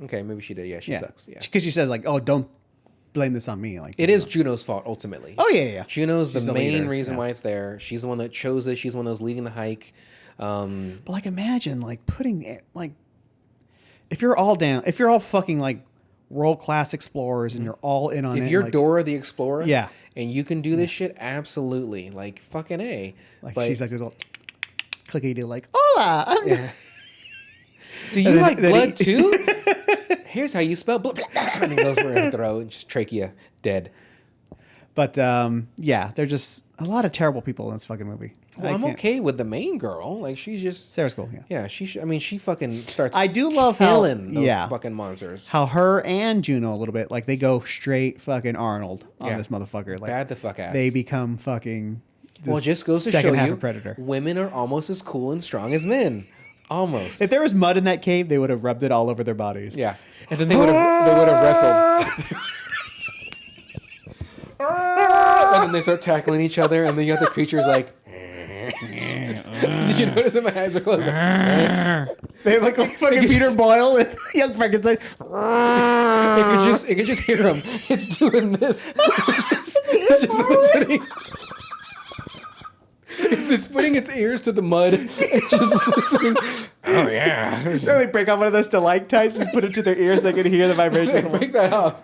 Speaker 2: Okay, maybe she did. Yeah, she sucks. Yeah.
Speaker 3: Because she says like, oh, don't blame this on me. Like
Speaker 2: It is Juno's fault ultimately.
Speaker 3: Oh yeah.
Speaker 2: Juno's
Speaker 3: She's
Speaker 2: the
Speaker 3: the
Speaker 2: main
Speaker 3: leader,
Speaker 2: reason
Speaker 3: yeah.
Speaker 2: why it's there. She's the one that chose it. She's the one that was leading the hike.
Speaker 3: But like, imagine like putting it like, if you're all fucking like world class explorers and you're all in on it.
Speaker 2: If you're
Speaker 3: like,
Speaker 2: Dora the Explorer,
Speaker 3: Yeah.
Speaker 2: and you can do this shit, absolutely, like fucking A.
Speaker 3: like
Speaker 2: But
Speaker 3: she's like this little clicky do like, hola.
Speaker 2: yeah. Do you
Speaker 3: And then-
Speaker 2: like
Speaker 3: then
Speaker 2: blood too? Here's how you spell blood. And he goes for her throat and just trachea dead.
Speaker 3: But yeah, they're just a lot of terrible people in this fucking movie.
Speaker 2: Well, I'm okay with the main girl. Like she's just
Speaker 3: Sarah's cool. Yeah.
Speaker 2: yeah. She fucking starts.
Speaker 3: I do love how
Speaker 2: killing those
Speaker 3: yeah
Speaker 2: fucking monsters.
Speaker 3: how her and Juno a little bit like they go straight fucking Arnold on
Speaker 2: Yeah.
Speaker 3: this motherfucker. Like
Speaker 2: Bad the fuck ass.
Speaker 3: they become fucking.
Speaker 2: Well, it just goes to
Speaker 3: second
Speaker 2: show
Speaker 3: half
Speaker 2: you,
Speaker 3: of Predator.
Speaker 2: women are almost as cool and strong as men. Almost.
Speaker 3: If there was mud in that cave, they would have rubbed it all over their bodies.
Speaker 2: Yeah, and then they would have wrestled. And then they start tackling each other, and then you got the creatures like. Did you notice that my eyes are closed?
Speaker 3: They look like fucking Peter Boyle and Young Frankenstein.
Speaker 2: It could just hear him. It's doing this. It's just listening. It's putting its ears to the mud. It's just listening. Oh yeah.
Speaker 3: They like break off one of those stalactites, just put it to their ears, they can hear the
Speaker 2: They
Speaker 3: vibration.
Speaker 2: break that off.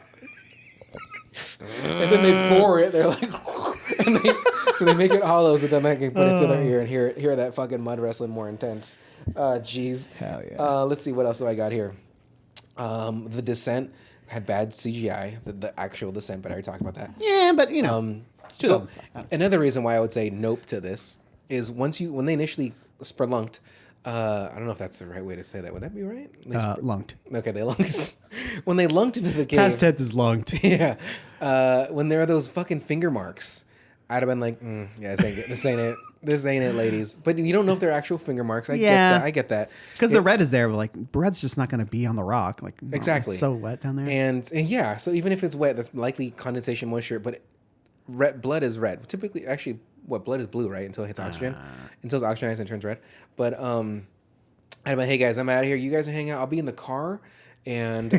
Speaker 2: And then they bore it. They're like, so they make it hollow so then they can put it to their ear and hear that fucking mud wrestling more intense. Jeez.
Speaker 3: Hell yeah.
Speaker 2: Let's see what else do I got here. The Descent had bad CGI. The actual Descent, but I already talked about that.
Speaker 3: Yeah, but you know, it's
Speaker 2: So
Speaker 3: 2005.
Speaker 2: another reason why I would say nope to this is when they initially spelunked. I don't know if that's the right way to say that. Would that be right?
Speaker 3: Lunked.
Speaker 2: Okay, they lunked. When they lunked into the cave.
Speaker 3: Past tense is lunked.
Speaker 2: Yeah. When there are those fucking finger marks, I'd have been like, yeah, this ain't it. This ain't it, ladies. But you don't know if they're actual finger marks. I get that.
Speaker 3: Because the red is there, but like red's just not going to be on the rock. Like no,
Speaker 2: Exactly.
Speaker 3: it's so wet down there.
Speaker 2: And yeah, so even if it's wet, that's likely condensation moisture. But blood is red. Typically, actually, blood is blue, right? Until it hits oxygen, until it's oxygenized and turns red. But I'd be like, hey guys, I'm out of here. You guys hang out. I'll be in the car, and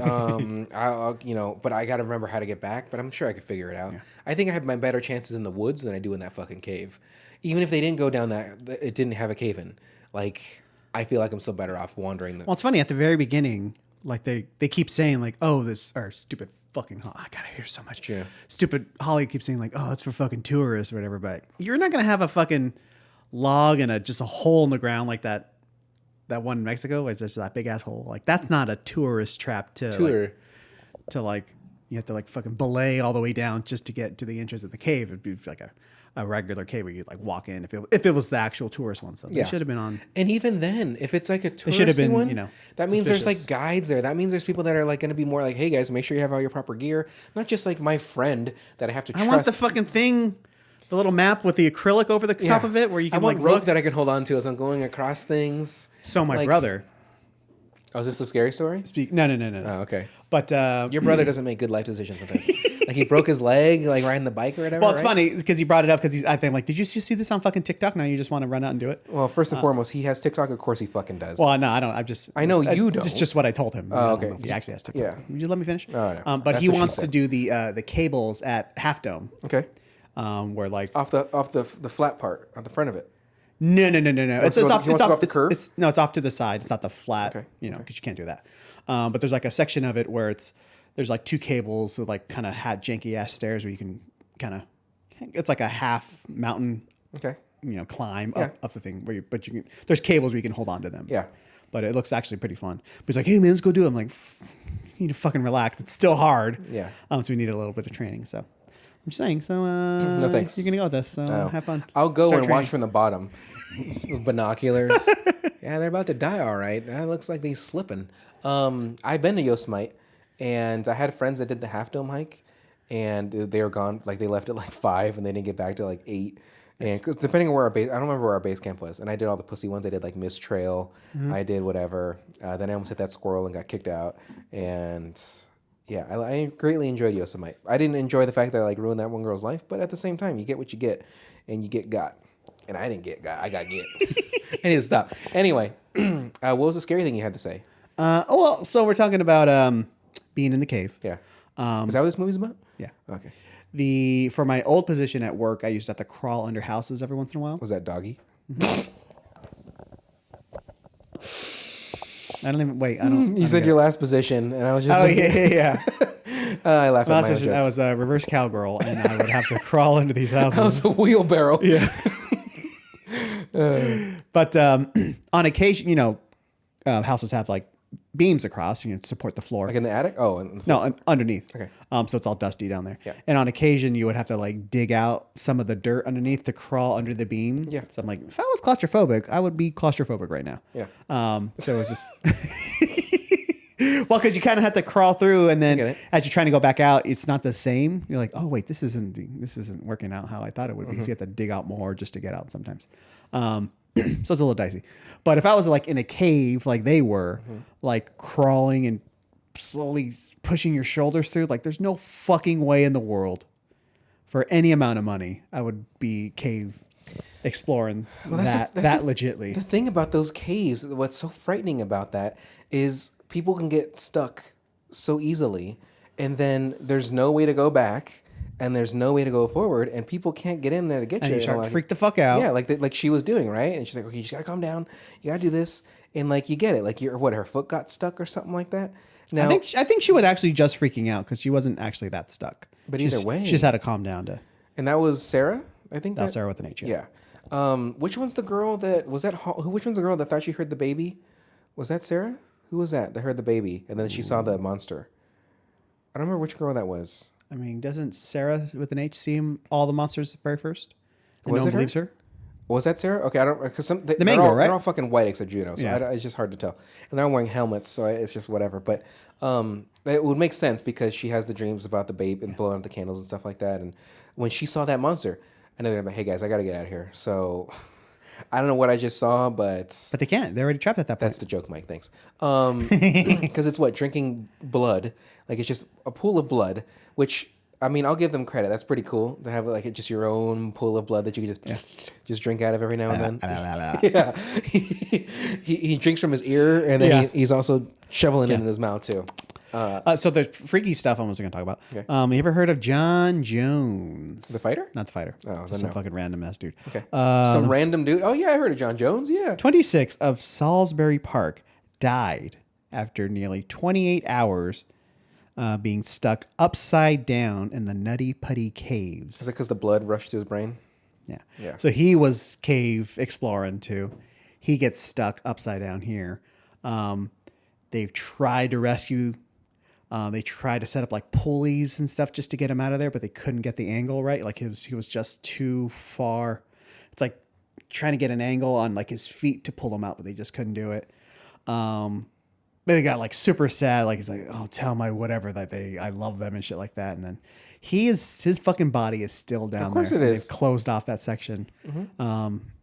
Speaker 2: I'll but I got to remember how to get back. But I'm sure I could figure it out. Yeah. I think I have my better chances in the woods than I do in that fucking cave. Even if they didn't go down it didn't have a cave in. Like, I feel like I'm still better off wandering.
Speaker 3: Well, it's funny at the very beginning, like they keep saying like, oh, this or stupid fucking I gotta hear so much.
Speaker 2: Yeah.
Speaker 3: Stupid Holly keeps saying like, oh, it's for fucking tourists or whatever. But you're not gonna have a fucking log and just a hole in the ground like that one in Mexico. It's just that big ass hole. Like that's not a tourist trap to you have to like fucking belay all the way down just to get to the entrance of the cave. It'd be like a regular cave where you'd like walk in if it was the actual tourist one. So they should have been on.
Speaker 2: And even then, if it's like a
Speaker 3: should have
Speaker 2: touristy
Speaker 3: been,
Speaker 2: one, that means there's
Speaker 3: suspicious.
Speaker 2: like guides there. That means there's people that are like going to be more like, hey guys, make sure you have all your proper gear. Not just like my friend that I have to trust.
Speaker 3: I want the fucking thing, the little map with the acrylic over the top of it where you can
Speaker 2: I want
Speaker 3: like
Speaker 2: rope
Speaker 3: look.
Speaker 2: that I can hold on to as I'm going across things.
Speaker 3: So my
Speaker 2: like-
Speaker 3: brother.
Speaker 2: Oh, is this a scary story?
Speaker 3: No.
Speaker 2: Oh, okay.
Speaker 3: But
Speaker 2: Your brother doesn't make good life decisions sometimes. Like he broke his leg, like riding the bike or whatever.
Speaker 3: well, it's
Speaker 2: right?
Speaker 3: funny because he brought it up because I think like, did you see this on fucking TikTok? Now you just want to run out and do it?
Speaker 2: Well, first and foremost, he has TikTok. Of course, he fucking does.
Speaker 3: Well, no, I don't.
Speaker 2: I know you don't.
Speaker 3: It's just what I told him.
Speaker 2: Oh,
Speaker 3: I
Speaker 2: okay.
Speaker 3: don't know if he actually has TikTok.
Speaker 2: Yeah.
Speaker 3: Would you let me finish?
Speaker 2: Oh, no.
Speaker 3: But
Speaker 2: That's
Speaker 3: he
Speaker 2: what she
Speaker 3: wants to
Speaker 2: said.
Speaker 3: do the cables at Half Dome.
Speaker 2: Okay.
Speaker 3: Where like
Speaker 2: Off the flat part on the front of it.
Speaker 3: no. It's
Speaker 2: to go-
Speaker 3: off.
Speaker 2: he wants
Speaker 3: It's
Speaker 2: to go
Speaker 3: off
Speaker 2: off the curve?
Speaker 3: It's no. It's off to the side. It's not the flat.
Speaker 2: Okay.
Speaker 3: Because you can't do that. But there's like a section of it where there's like two cables with like kind of janky ass stairs where you can kind of. It's like a half mountain.
Speaker 2: Okay.
Speaker 3: Climb
Speaker 2: Yeah.
Speaker 3: up the thing but you can. There's cables where you can hold on to them.
Speaker 2: Yeah.
Speaker 3: But it looks actually pretty fun. But he's like, hey man, let's go do it. I'm like, you need to fucking relax. It's still hard.
Speaker 2: Yeah.
Speaker 3: So we need a little bit of training. So I'm just saying. So
Speaker 2: No thanks.
Speaker 3: You're gonna go with this. So
Speaker 2: Oh.
Speaker 3: have fun.
Speaker 2: I'll go
Speaker 3: Start
Speaker 2: and watch
Speaker 3: training.
Speaker 2: from the bottom with binoculars. Yeah, they're about to die. All right. That looks like they're slipping. I've been to Yosemite, and I had friends that did the Half Dome hike, and they were gone. Like they left at like 5, and they didn't get back till like 8. And 'cause depending on where our base, I don't remember where our base camp was. And I did all the pussy ones. I did like Mist Trail. I did whatever. Then I almost hit that squirrel and got kicked out. And yeah, I greatly enjoyed Yosemite. I didn't enjoy the fact that I like ruined that one girl's life, but at the same time, you get what you get, and you get got. And I didn't get got. I got get. I need to stop. Anyway, what was the scary thing you had to say?
Speaker 3: So we're talking about being in the cave.
Speaker 2: Yeah. Is that what this movie's about?
Speaker 3: Yeah.
Speaker 2: Okay.
Speaker 3: For my old position at work, I used to have to crawl under houses every once in a while.
Speaker 2: Was that doggy?
Speaker 3: I don't even wait. I don't.
Speaker 2: You
Speaker 3: I
Speaker 2: said
Speaker 3: don't
Speaker 2: your
Speaker 3: get
Speaker 2: last position, and I was just
Speaker 3: it. Oh
Speaker 2: looking-
Speaker 3: yeah.
Speaker 2: I laugh
Speaker 3: My
Speaker 2: at
Speaker 3: last
Speaker 2: my own
Speaker 3: position, I
Speaker 2: jokes.
Speaker 3: was a reverse cowgirl, and I would have to crawl into these houses.
Speaker 2: I was a wheelbarrow.
Speaker 3: Yeah. But on occasion, houses have like beams across, to support the floor.
Speaker 2: Like in the attic? Oh,
Speaker 3: No, underneath.
Speaker 2: Okay.
Speaker 3: So it's all dusty down there.
Speaker 2: Yeah.
Speaker 3: And on occasion, you would have to like dig out some of the dirt underneath to crawl under the beam.
Speaker 2: Yeah.
Speaker 3: So I'm like, if I was claustrophobic, I would be claustrophobic right now.
Speaker 2: Yeah.
Speaker 3: So it was just. Well, because you kind of have to crawl through, and
Speaker 2: get
Speaker 3: then
Speaker 2: it.
Speaker 3: as you're trying to go back out, it's not the same. You're like, oh wait, this isn't working out how I thought it would be. So you have to dig out more just to get out sometimes. So it's a little dicey. But if I was like in a cave, like they were, like crawling and slowly pushing your shoulders through, like there's no fucking way in the world for any amount of money I would be cave exploring that legitly.
Speaker 2: The thing about those caves, what's so frightening about that is people can get stuck so easily, and then there's no way to go back, and there's no way to go forward, and people can't get in there to get
Speaker 3: And
Speaker 2: you.
Speaker 3: you start
Speaker 2: know,
Speaker 3: to freak the fuck out.
Speaker 2: Yeah, like she was doing, right? And she's like, okay, you just gotta calm down. You gotta do this, and like you get it. Like her foot got stuck or something like that. Now,
Speaker 3: I think she was actually just freaking out because she wasn't actually that stuck.
Speaker 2: But either way,
Speaker 3: she just had to calm down to.
Speaker 2: and that was Sarah, I think.
Speaker 3: That's Sarah with an H.
Speaker 2: Yeah. Which one's the girl that was that? Which one's the girl that thought she heard the baby? Was that Sarah? Who was that heard the baby and then she saw the monster? I don't remember which girl that was.
Speaker 3: I mean, doesn't Sarah with an H see all the monsters very first? And
Speaker 2: Was
Speaker 3: no one
Speaker 2: it her?
Speaker 3: believes her?
Speaker 2: Was that Sarah? Okay, I don't because the
Speaker 3: main girl, right?
Speaker 2: They're all fucking white except Juno, so
Speaker 3: Yeah.
Speaker 2: it's just hard to tell. And they're all wearing helmets, so it's just whatever. But it would make sense because she has the dreams about the babe and blowing out the candles and stuff like that. And when she saw that monster, I know they're like, "Hey guys, I got to get out of here." So I don't know what I just saw, but
Speaker 3: But they can't. They're already trapped at that point.
Speaker 2: that's the joke, Mike. Thanks. Because it's what drinking blood, like it's just a pool of blood. Which I mean, I'll give them credit. That's pretty cool to have like just your own pool of blood that you can just drink out of every now and then. Yeah, he drinks from his ear, and then he's also shoveling it in his mouth too.
Speaker 3: So the freaky stuff I'm also going to talk about.
Speaker 2: Okay.
Speaker 3: You ever heard of John Jones?
Speaker 2: The fighter?
Speaker 3: Not the fighter.
Speaker 2: Oh,
Speaker 3: Just
Speaker 2: then
Speaker 3: some
Speaker 2: no.
Speaker 3: fucking random ass dude.
Speaker 2: Okay. Some random dude. Oh yeah, I heard of John Jones. Yeah.
Speaker 3: 26 of Salisbury Park died after nearly 28 hours being stuck upside down in the Nutty Putty Caves.
Speaker 2: Is it because the blood rushed to his brain?
Speaker 3: Yeah.
Speaker 2: Yeah.
Speaker 3: So he was cave exploring too. He gets stuck upside down here. They tried to rescue. They tried to set up like pulleys and stuff just to get him out of there, but they couldn't get the angle right. Like he was just too far. It's like trying to get an angle on like his feet to pull him out, but they just couldn't do it. But they got like super sad. Like he's like, oh, tell my whatever that I love them and shit like that. And then his fucking body is still down there.
Speaker 2: Of course it is.
Speaker 3: They've closed off that section.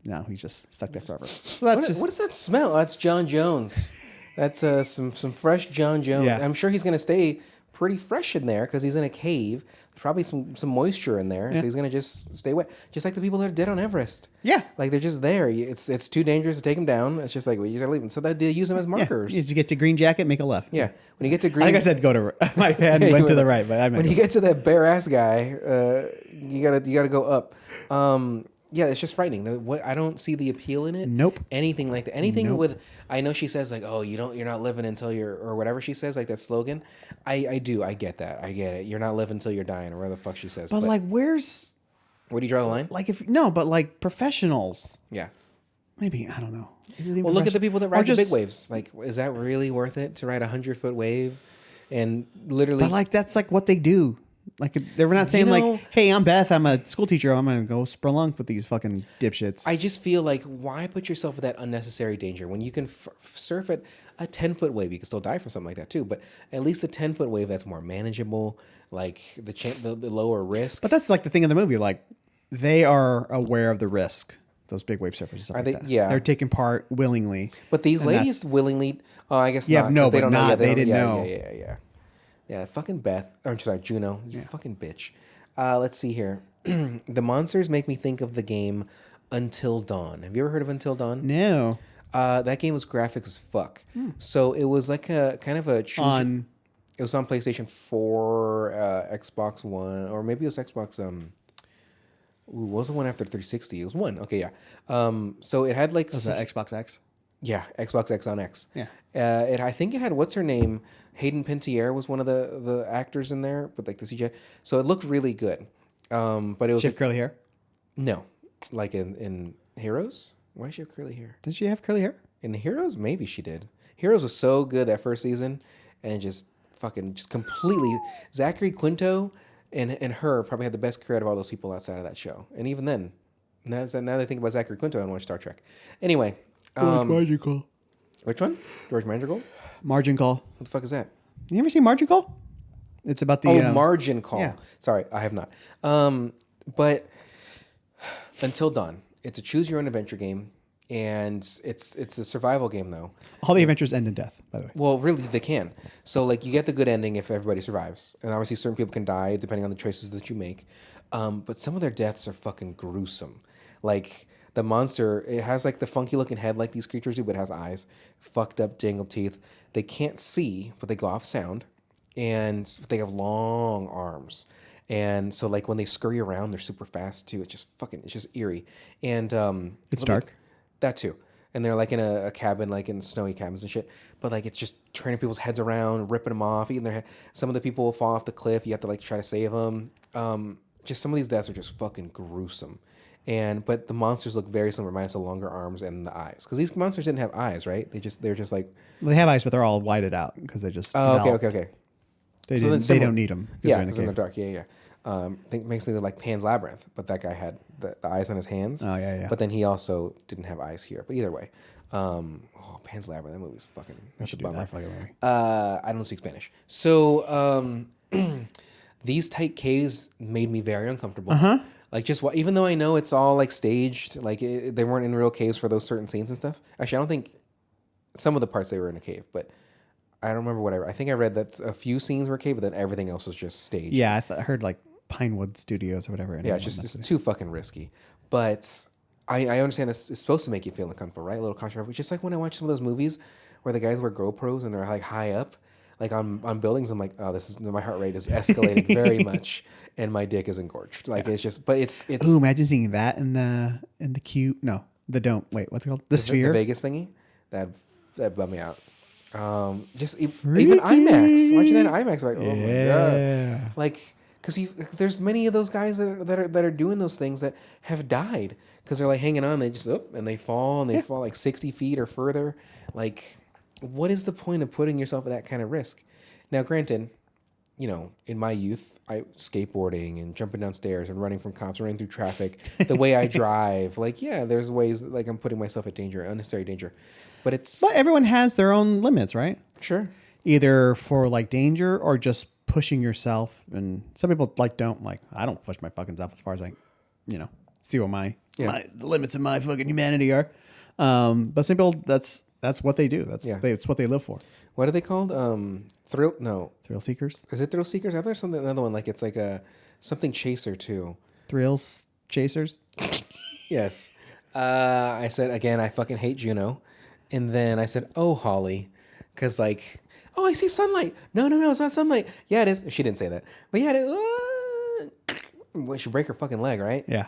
Speaker 3: No, he's just stuck there forever. So that's
Speaker 2: What does that smell? That's John Jones. That's some fresh John Jones.
Speaker 3: Yeah.
Speaker 2: I'm sure he's gonna stay pretty fresh in there because he's in a cave. There's probably some moisture in there, so he's gonna just stay wet. Just like the people that are dead on Everest.
Speaker 3: Yeah.
Speaker 2: Like they're just there. It's too dangerous to take them down. It's just like well, you gotta leave them. So that they use them as markers.
Speaker 3: As you get to Green Jacket, make a left.
Speaker 2: Yeah. When you get to green,
Speaker 3: I think I said go to my fan went to the right, but I meant
Speaker 2: when you get to that bare ass guy, you gotta go up. Yeah, it's just frightening. I don't see the appeal in it.
Speaker 3: Nope.
Speaker 2: Anything like that. Anything with. I know she says like, "Oh, you're not living until you're," or whatever she says, like that slogan. I do. I get that. I get it. You're not living until you're dying, or whatever the fuck she says.
Speaker 3: But like, where's
Speaker 2: where do you draw the line?
Speaker 3: like but like professionals.
Speaker 2: Yeah.
Speaker 3: Maybe I don't know. Is it even
Speaker 2: Well, look at the people that ride the big
Speaker 3: just-
Speaker 2: waves. Like, is that really worth it to ride 100-foot wave? And literally,
Speaker 3: But like that's like what they do. Like they were not saying
Speaker 2: know-
Speaker 3: like, "Hey, I'm Beth. I'm a school teacher. I'm gonna go spelunk with these fucking dipshits."
Speaker 2: I just feel like why put yourself in that unnecessary danger when you can surf at a 10-foot wave? You can still die from something like that too, but at least a 10-foot wave that's more manageable, like the lower risk.
Speaker 3: But that's like the thing in the movie. Like they are aware of the risk. Those big wave surfers. And stuff
Speaker 2: Are
Speaker 3: like
Speaker 2: they-
Speaker 3: that.
Speaker 2: yeah.
Speaker 3: They're taking part willingly.
Speaker 2: But these
Speaker 3: And
Speaker 2: ladies willingly, I guess
Speaker 3: Yeah,
Speaker 2: not.
Speaker 3: no,
Speaker 2: 'cause they
Speaker 3: but
Speaker 2: don't know.
Speaker 3: not-
Speaker 2: Yeah,
Speaker 3: they
Speaker 2: don't-
Speaker 3: didn't
Speaker 2: yeah,
Speaker 3: know.
Speaker 2: Yeah, fucking Beth. Or sorry, Juno. You fucking bitch. Let's see here. The monsters make me think of the game Until Dawn. Have you ever heard of Until Dawn?
Speaker 3: No.
Speaker 2: That game was graphic as fuck. So it was like a kind of a choose
Speaker 3: On
Speaker 2: It was on PlayStation 4, Xbox One, or maybe it was Xbox. What was the one after 360? It was one. Okay, yeah. So it had like
Speaker 3: Was that Xbox X?
Speaker 2: yeah, Xbox X on X.
Speaker 3: Yeah.
Speaker 2: I think it had what's her name? Hayden Panettiere was one of the actors in there, but like the CGI. So it looked really good. But it was
Speaker 3: She have curly hair?
Speaker 2: no, like in Heroes. Why does she have curly hair?
Speaker 3: Did she have curly hair?
Speaker 2: In Heroes, maybe she did. Heroes was so good that first season, and just completely Zachary Quinto and her probably had the best career out of all those people outside of that show. And even then, now that I think about Zachary Quinto, I watch Star Trek. Anyway,
Speaker 3: Margin Call.
Speaker 2: which one? George Mandragold?
Speaker 3: Margin Call.
Speaker 2: What the fuck is that?
Speaker 3: You ever seen Margin Call? It's about the
Speaker 2: Margin Call.
Speaker 3: yeah.
Speaker 2: Sorry, I have not. But Until Dawn, it's a choose your own adventure game, and it's a survival game though.
Speaker 3: all the adventures end in death, by the way.
Speaker 2: Well, really, they can. So, like, you get the good ending if everybody survives, and obviously, certain people can die depending on the choices that you make. But some of their deaths are fucking gruesome. Like the monster, it has like the funky looking head like these creatures do, but it has eyes, fucked up, jangled teeth. They can't see, but they go off sound, and they have long arms. And so, like when they scurry around, they're super fast too. It's just eerie. And
Speaker 3: It's dark.
Speaker 2: that too. And they're like in a cabin, like in snowy cabins and shit. But like it's just turning people's heads around, ripping them off, eating their head. Some of the people will fall off the cliff. You have to like try to save them. Just some of these deaths are just fucking gruesome. But the monsters look very similar, minus the longer arms and the eyes. Because these monsters didn't have eyes, right? They're just like.
Speaker 3: Well, they have eyes, but they're all whited out because they just.
Speaker 2: Oh,
Speaker 3: developed.
Speaker 2: okay.
Speaker 3: They,
Speaker 2: So then
Speaker 3: they don't need them.
Speaker 2: Yeah, because in the dark. Yeah. I think basically like Pan's Labyrinth, but that guy had the eyes on his hands.
Speaker 3: Oh, yeah.
Speaker 2: But then he also didn't have eyes here. But either way, Pan's Labyrinth, that movie's fucking.
Speaker 3: We
Speaker 2: That's a
Speaker 3: should do
Speaker 2: bummer.
Speaker 3: that fucking movie.
Speaker 2: I don't speak Spanish, so these tight caves made me very uncomfortable. Like even though I know it's all like staged, like they weren't in real caves for those certain scenes and stuff. Actually, I don't think some of the parts they were in a cave, but. I don't remember what I think I read that a few scenes were cave, but then everything else was just staged.
Speaker 3: Yeah, I heard like Pinewood Studios or whatever.
Speaker 2: Yeah, it's too fucking risky. But I understand this it's supposed to make you feel uncomfortable, right? A little controversial. Just like when I watch some of those movies where the guys wear GoPros and they're like high up, like on buildings. I'm like, oh, my heart rate is escalated very much, and my dick is engorged. Like it's just, but it's.
Speaker 3: Ooh, imagine seeing that in the cube. No, the dome. Wait, what's it called? The sphere.
Speaker 2: The Vegas thingy. That bummed me out. Even IMAX. Watching that in IMAX, like, oh my god, like, because there's many of those guys that are doing those things that have died because they're like hanging on, they just and they fall and they fall like 60 feet or further. Like, what is the point of putting yourself at that kind of risk? Now, granted, you know, in my youth, I skateboarding and jumping down stairs and running from cops, running through traffic, the way I drive, like, yeah, there's ways that, like, I'm putting myself at danger, unnecessary danger. But
Speaker 3: everyone has their own limits, right?
Speaker 2: Sure.
Speaker 3: Either for like danger or just pushing yourself. And some people I don't push my fucking self as far as see what the limits of my fucking humanity are. But some people, that's what they do. That's what they live for.
Speaker 2: What are they called? Thrill
Speaker 3: seekers.
Speaker 2: Is it thrill seekers? I thought there's another one, like it's like a something chaser too.
Speaker 3: Thrills chasers.
Speaker 2: Yes. I said again, I fucking hate Juno. And then I said, oh, Holly, because like, oh, I see sunlight. No, it's not sunlight. Yeah, it is. She didn't say that. But yeah, it is. Well, she break her fucking leg, right?
Speaker 3: Yeah.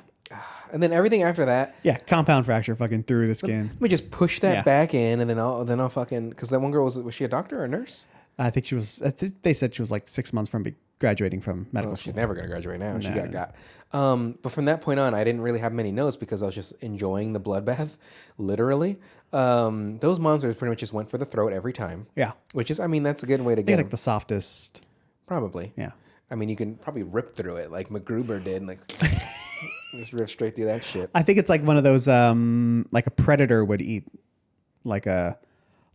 Speaker 2: And then everything after that.
Speaker 3: Yeah, compound fracture fucking through the skin.
Speaker 2: Let me just push that back in, and then I'll fucking, because that one girl, was she a doctor or a nurse?
Speaker 3: I think she was, they said she was like 6 months from graduating from medical school.
Speaker 2: She's never going to graduate now. She got. But from that point on, I didn't really have many notes because I was just enjoying the bloodbath, literally. Those monsters pretty much just went for the throat every time.
Speaker 3: Yeah.
Speaker 2: Which is, I mean, that's a good way to
Speaker 3: They're
Speaker 2: get
Speaker 3: like the softest.
Speaker 2: Probably.
Speaker 3: Yeah.
Speaker 2: I mean, you can probably rip through it like MacGruber did, and like just rip straight through that shit.
Speaker 3: I think it's like one of those, like a predator would eat, like a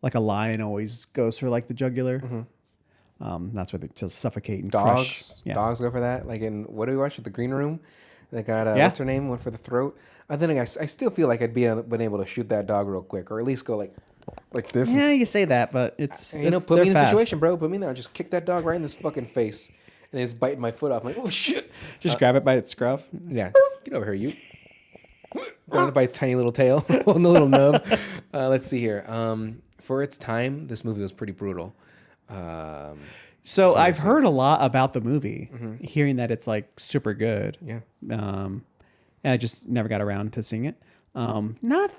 Speaker 3: lion always goes for like the jugular. Mm-hmm. That's where to suffocate and crush. Yeah.
Speaker 2: Dogs go for that. Like in, what do we watch at the Green Room? They got what's her name? Went for the throat. Then I still feel like I'd been able to shoot that dog real quick, or at least go like this.
Speaker 3: Yeah, you say that, but it's
Speaker 2: put me in a situation, bro. Put me in there. I'll just kick that dog right in this fucking face, and it's biting my foot off. I'm like, oh shit!
Speaker 3: Just grab it by its scruff.
Speaker 2: Yeah, get over here, you. Grab it by its tiny little tail, holding the little nub. Let's see here. For its time, this movie was pretty brutal.
Speaker 3: So I've heard a lot about the movie, hearing that it's like super good.
Speaker 2: Yeah.
Speaker 3: And I just never got around to seeing it. Not,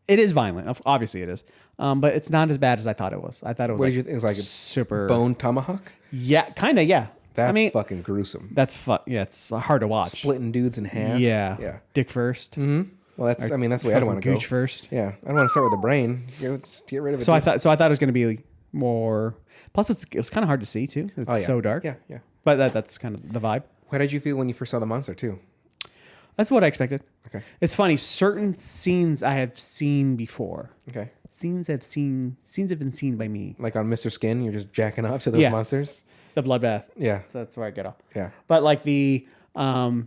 Speaker 3: it is violent. Obviously it is. But it's not as bad as I thought it was. I thought it was
Speaker 2: It was like a
Speaker 3: super
Speaker 2: bone tomahawk.
Speaker 3: Yeah, kind of. Yeah.
Speaker 2: That's fucking gruesome.
Speaker 3: Yeah, it's hard to watch.
Speaker 2: Splitting dudes in half.
Speaker 3: Yeah.
Speaker 2: Yeah.
Speaker 3: Dick first.
Speaker 2: Well, that's the way I'd want to go.
Speaker 3: Gooch first.
Speaker 2: Yeah. I don't want to start with the brain. Just get rid of it.
Speaker 3: So I thought it was going to be more. Plus, it was kind of hard to see too. It's so dark.
Speaker 2: Yeah. Yeah.
Speaker 3: But that's kind of the vibe.
Speaker 2: How did you feel when you first saw the monster too?
Speaker 3: That's what I expected.
Speaker 2: Okay.
Speaker 3: It's funny. Certain scenes I have seen before.
Speaker 2: Okay.
Speaker 3: Scenes have been seen by me.
Speaker 2: Like on Mr. Skin, you're just jacking off to those monsters.
Speaker 3: The bloodbath.
Speaker 2: Yeah.
Speaker 3: So that's where I get off.
Speaker 2: Yeah.
Speaker 3: But like the oh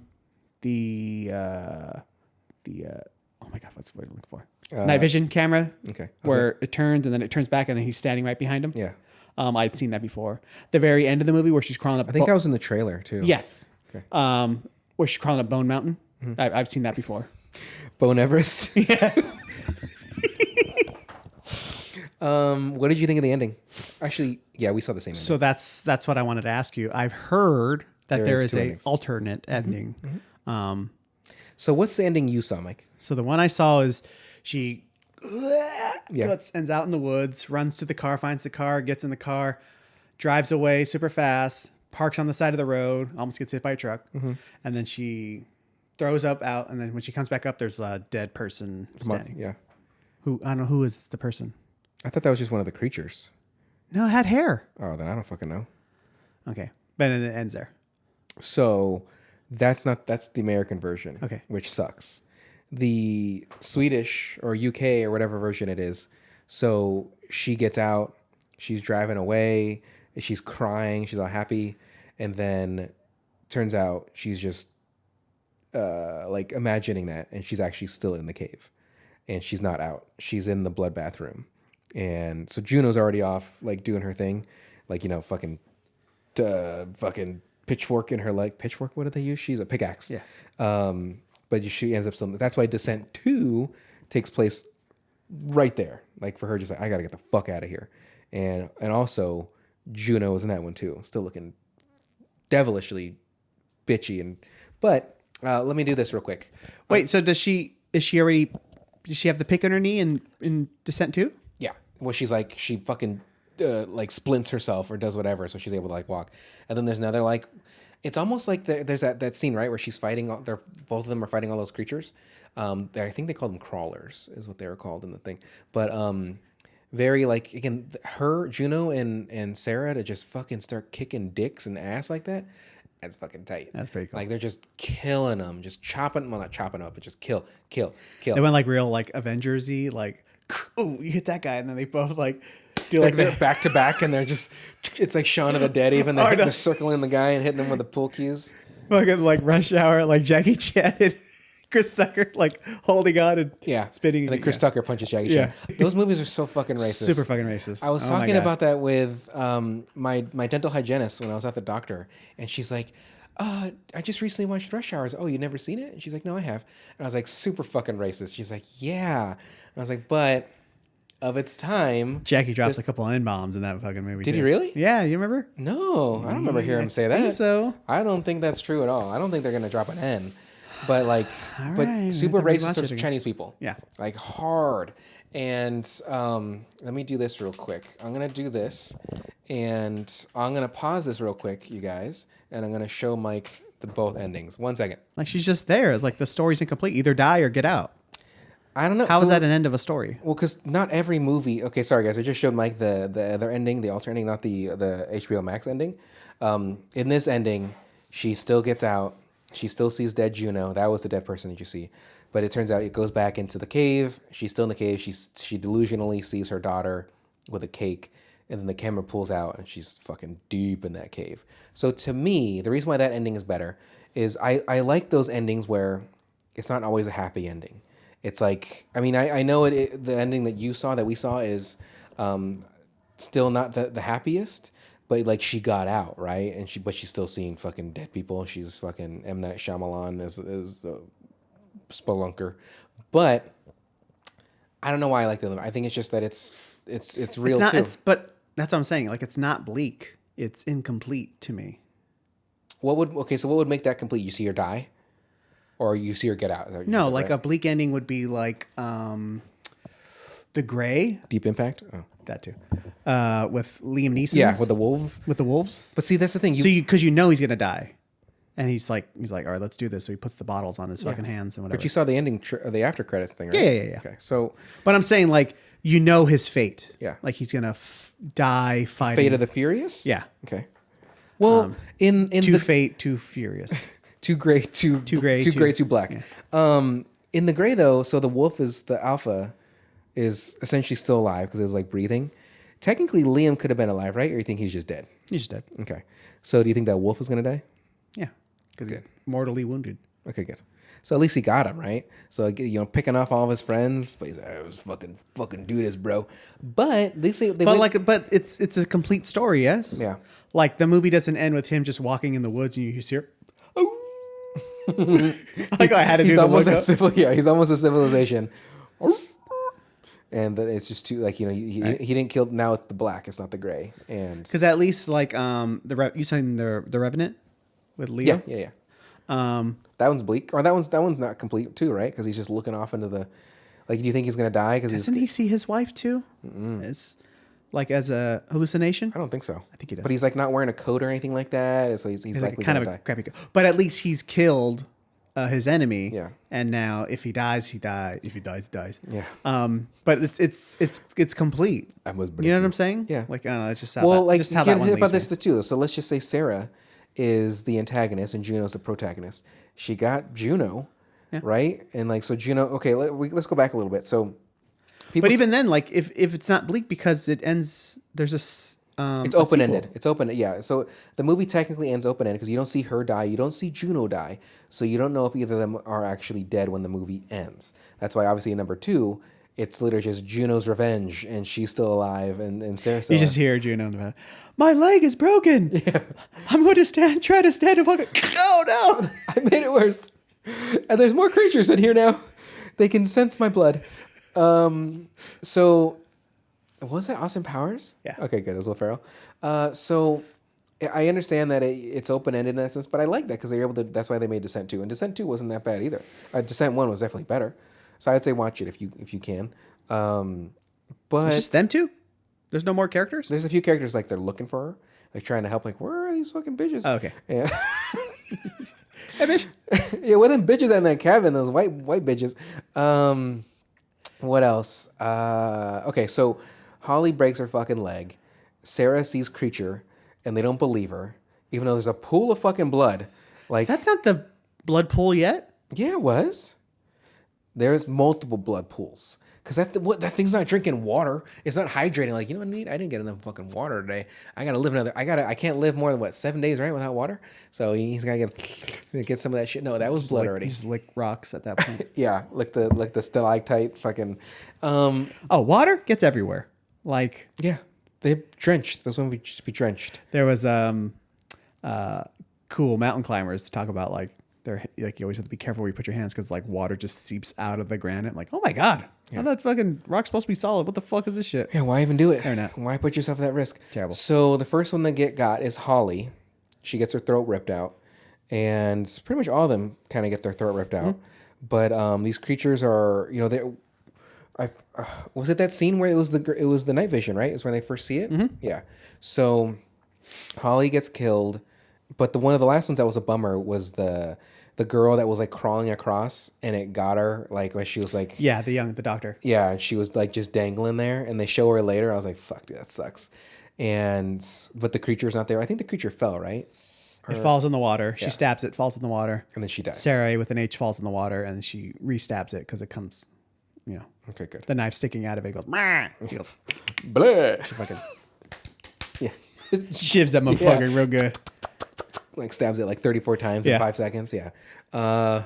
Speaker 3: my god, what's the word I'm looking for? Night vision camera.
Speaker 2: Okay.
Speaker 3: Where it turns and then it turns back and then he's standing right behind him.
Speaker 2: Yeah.
Speaker 3: I'd seen that before. The very end of the movie where she's crawling up.
Speaker 2: I think that was in the trailer too.
Speaker 3: Yes.
Speaker 2: Okay.
Speaker 3: Where she's crawling up Bone Mountain. I've seen that before.
Speaker 2: Bone Everest.
Speaker 3: Yeah.
Speaker 2: What did you think of the ending? Actually, yeah, we saw the same ending.
Speaker 3: So that's what I wanted to ask you. I've heard that there is
Speaker 2: two
Speaker 3: a
Speaker 2: endings.
Speaker 3: alternate ending.
Speaker 2: So what's the ending you saw, Mike?
Speaker 3: So the one I saw is she ends out in the woods, runs to the car, finds the car, gets in the car, drives away super fast, parks on the side of the road, almost gets hit by a truck, and then she throws up out, and then when she comes back up, there's a dead person standing.
Speaker 2: Yeah.
Speaker 3: Who I don't know who is the person.
Speaker 2: I thought that was just one of the creatures.
Speaker 3: No, it had hair.
Speaker 2: Oh, then I don't fucking know.
Speaker 3: Okay, but then it ends there.
Speaker 2: So that's the American version.
Speaker 3: Okay.
Speaker 2: Which sucks. The Swedish or UK or whatever version it is. So she gets out, she's driving away, she's crying, she's all happy, and then turns out she's just like imagining that, and she's actually still in the cave, and she's not out. She's in the bloodbath room, and so Juno's already off, like doing her thing, like fucking pitchfork in her leg. Pitchfork? What did they use? She's a pickaxe.
Speaker 3: Yeah.
Speaker 2: But she ends up still. That's why Descent 2 takes place right there. Like for her, just like I gotta get the fuck out of here, and also Juno was in that one too, still looking devilishly bitchy. But let me do this real quick.
Speaker 3: Wait, so does she have the pick on her knee in Descent 2?
Speaker 2: Yeah. Well, she fucking like splints herself or does whatever, so she's able to like walk. And then there's another like, it's almost like there's that scene, right, where she's fighting. Both of them are fighting all those creatures. I think they called them crawlers, is what they were called in the thing. But very like again, her Juno and Sarah to just fucking start kicking dicks and ass like that. That's fucking tight.
Speaker 3: That's pretty cool.
Speaker 2: Like they're just killing them, just chopping. Well, not chopping up, but just kill.
Speaker 3: They went like real like Avengers-y, like, oh, you hit that guy, and then they both like do
Speaker 2: Like
Speaker 3: like
Speaker 2: they're
Speaker 3: that.
Speaker 2: back to back, and they're just. It's like Shaun of the Dead. Even they're circling the guy and hitting him with the pool cues.
Speaker 3: Fucking like Rush Hour, like Jackie Chan and Chris Tucker, like holding on and spitting.
Speaker 2: And then Chris Tucker punches Jackie Chan. Those movies are so fucking racist.
Speaker 3: Super fucking racist.
Speaker 2: I was talking about that with my dental hygienist when I was at the doctor, and she's like, I just recently watched Rush Hour. Oh, you never seen it? And she's like, no, I have. And I was like, super fucking racist. She's like, yeah. And I was like, but of its time.
Speaker 3: Jackie drops a couple N-bombs in that fucking movie.
Speaker 2: Did he really?
Speaker 3: Yeah, you remember?
Speaker 2: No, I don't remember hearing him say that.
Speaker 3: I think so.
Speaker 2: I don't think that's true at all. I don't think they're gonna drop an N. But like,
Speaker 3: right,
Speaker 2: super
Speaker 3: we have to
Speaker 2: racist
Speaker 3: rewatch it
Speaker 2: towards
Speaker 3: again.
Speaker 2: Chinese people.
Speaker 3: Yeah.
Speaker 2: Like hard. And let me do this real quick. I'm gonna do this, and I'm gonna pause this real quick, you guys, and I'm gonna show Mike the both endings. 1 second.
Speaker 3: Like she's just there. It's like the story's incomplete. Either die or get out.
Speaker 2: I don't know.
Speaker 3: How is that an end of a story?
Speaker 2: Well, because not every movie. Okay, sorry guys. I just showed Mike the other ending, the alternate ending, not the HBO Max ending. In this ending, she still gets out. She still sees dead Juno. That was the dead person that you see. But it turns out it goes back into the cave. She's still in the cave. She delusionally sees her daughter with a cake, and then the camera pulls out, and she's fucking deep in that cave. So to me, the reason why that ending is better is I like those endings where it's not always a happy ending. It's like, I mean, I know the ending that you saw, that we saw, is still not the happiest, but like she got out, right? And she's still seeing fucking dead people. She's fucking M. Night Shyamalan as a spelunker. But I don't know why I like the other. I think it's just that it's real too.
Speaker 3: But that's what I'm saying. Like it's not bleak. it's incomplete to me.
Speaker 2: So what would make that complete? You see her die, or you see her get out? Is that what you
Speaker 3: No,
Speaker 2: said,
Speaker 3: like
Speaker 2: right?
Speaker 3: a bleak ending would be like The Gray.
Speaker 2: Deep Impact. Oh.
Speaker 3: That too. With Liam Neeson.
Speaker 2: Yeah, with the wolf.
Speaker 3: With the wolves.
Speaker 2: But see, that's the thing.
Speaker 3: Because you know he's gonna die, and he's like, all right, let's do this. So he puts the bottles on his fucking hands and whatever.
Speaker 2: But you saw the ending, the after credits thing, right?
Speaker 3: Yeah.
Speaker 2: Okay, so
Speaker 3: But I'm saying like you know his fate.
Speaker 2: Yeah.
Speaker 3: Like he's gonna die fighting.
Speaker 2: Fate of the Furious.
Speaker 3: Yeah.
Speaker 2: Okay. Well, in
Speaker 3: Too fate, too furious.
Speaker 2: too gray, too
Speaker 3: gray,
Speaker 2: too black.
Speaker 3: yeah.
Speaker 2: In the gray though, so the wolf is the alpha, is essentially still alive because it was like breathing. Technically, Liam could have been alive, right? Or you think he's just dead?
Speaker 3: He's just dead.
Speaker 2: Okay. So do you think that wolf is gonna die?
Speaker 3: Yeah. Because he's mortally wounded.
Speaker 2: Okay, good. So at least he got him, right? So picking off all of his friends, but he's like, I was fucking do this, bro. But they say
Speaker 3: But it's a complete story, yes.
Speaker 2: Yeah.
Speaker 3: Like the movie doesn't end with him just walking in the woods and you hear, oh. Like I had to do
Speaker 2: he's
Speaker 3: the
Speaker 2: almost
Speaker 3: look up.
Speaker 2: he's almost a civilization. And it's just too like he didn't kill. Now it's the black. It's not the gray. And
Speaker 3: Because at least like you saying the Revenant with Leo.
Speaker 2: yeah. That one's bleak, or that one's not complete too, right? Because he's just looking off into the. Like, do you think he's gonna die? Because
Speaker 3: Doesn't he see his wife too? As a hallucination?
Speaker 2: I don't think so.
Speaker 3: I think he does.
Speaker 2: But he's like not wearing a coat or anything like that, so he's likely
Speaker 3: kind
Speaker 2: gonna
Speaker 3: of
Speaker 2: die.
Speaker 3: a crappy guy. But at least he's killed his enemy.
Speaker 2: Yeah.
Speaker 3: And now if he dies, he dies. If he dies, he dies.
Speaker 2: Yeah.
Speaker 3: But it's complete.
Speaker 2: I was
Speaker 3: You know what I'm saying?
Speaker 2: Yeah.
Speaker 3: Like I don't know. It's just how just how
Speaker 2: you
Speaker 3: that
Speaker 2: gotta
Speaker 3: one
Speaker 2: think about
Speaker 3: leaves
Speaker 2: this too. So let's just say Sarah is the antagonist and Juno's the protagonist. She got Juno, right? And like so Juno. Okay, let's go back a little bit. So.
Speaker 3: But even then, like if it's not bleak because it ends, there's this.
Speaker 2: It's open ended. It's open. Yeah. So the movie technically ends open ended because you don't see her die. You don't see Juno die. So you don't know if either of them are actually dead when the movie ends. That's why obviously in number 2, it's literally just Juno's revenge and she's still alive and Sarah's still
Speaker 3: You just hear Juno in the back. My leg is broken. Yeah. I'm going to try to stand and fucking. Oh no!
Speaker 2: I made it worse. And there's more creatures in here now. They can sense my blood. So was that Austin Powers?
Speaker 3: Yeah.
Speaker 2: Okay, good. It was Will Ferrell. So I understand that it's open-ended in that sense, but I like that because they're able to, that's why they made Descent 2. And Descent 2 wasn't that bad either. Descent 1 was definitely better. So I'd say watch it if you can. But
Speaker 3: It's just them two? There's no more characters?
Speaker 2: there's a few characters like they're looking for her. Like trying to help, like, where are these fucking bitches?
Speaker 3: Oh, okay.
Speaker 2: Yeah.
Speaker 3: Hey, bitch.
Speaker 2: Yeah, with them bitches in that cabin, those white bitches. What else? Okay, so Holly breaks her fucking leg. Sarah sees Creature, and they don't believe her, even though there's a pool of fucking blood. Like
Speaker 3: That's not the blood pool yet?
Speaker 2: yeah, it was. There's multiple blood pools. Because that thing's not drinking water. It's not hydrating. Like, you know what I need? I didn't get enough fucking water today. I can't live more than 7 days, right, without water? So he's gotta get some of that shit. No, that was blood already.
Speaker 3: Just lick rocks at that point.
Speaker 2: Yeah, like the stalactite fucking.
Speaker 3: Water gets everywhere. Like
Speaker 2: Yeah, they're drenched. Those women would just be drenched.
Speaker 3: there was cool mountain climbers talk about like they're like you always have to be careful where you put your hands because like water just seeps out of the granite. Like, oh my god, how that fucking rock's supposed to be solid? What the fuck is this shit?
Speaker 2: Yeah, why even do it?
Speaker 3: Fair enough.
Speaker 2: Why put yourself at that risk?
Speaker 3: Terrible.
Speaker 2: So the first one that got is Holly. She gets her throat ripped out, and pretty much all of them kind of get their throat ripped out.
Speaker 3: Mm-hmm.
Speaker 2: But these creatures are, was it that scene where it was the night vision, right? Is where they first see it.
Speaker 3: Mm-hmm.
Speaker 2: Yeah. So Holly gets killed, but one of the last ones that was a bummer was the girl that was like crawling across, and it got her like when she was like
Speaker 3: Yeah, the doctor.
Speaker 2: yeah, and she was like just dangling there, and they show her later. I was like, fuck, dude, that sucks. But the creature's not there. I think the creature fell, right?
Speaker 3: It falls in the water. She stabs it, falls in the water.
Speaker 2: And then she dies.
Speaker 3: Sarah with an H falls in the water, and she re-stabs it because it comes,
Speaker 2: Okay, good.
Speaker 3: the knife sticking out of it goes. "Mah." She goes,
Speaker 2: Blah.
Speaker 3: she fucking
Speaker 2: Yeah.
Speaker 3: shivs that motherfucker real good.
Speaker 2: Like stabs it like 34 times in 5 seconds. Yeah.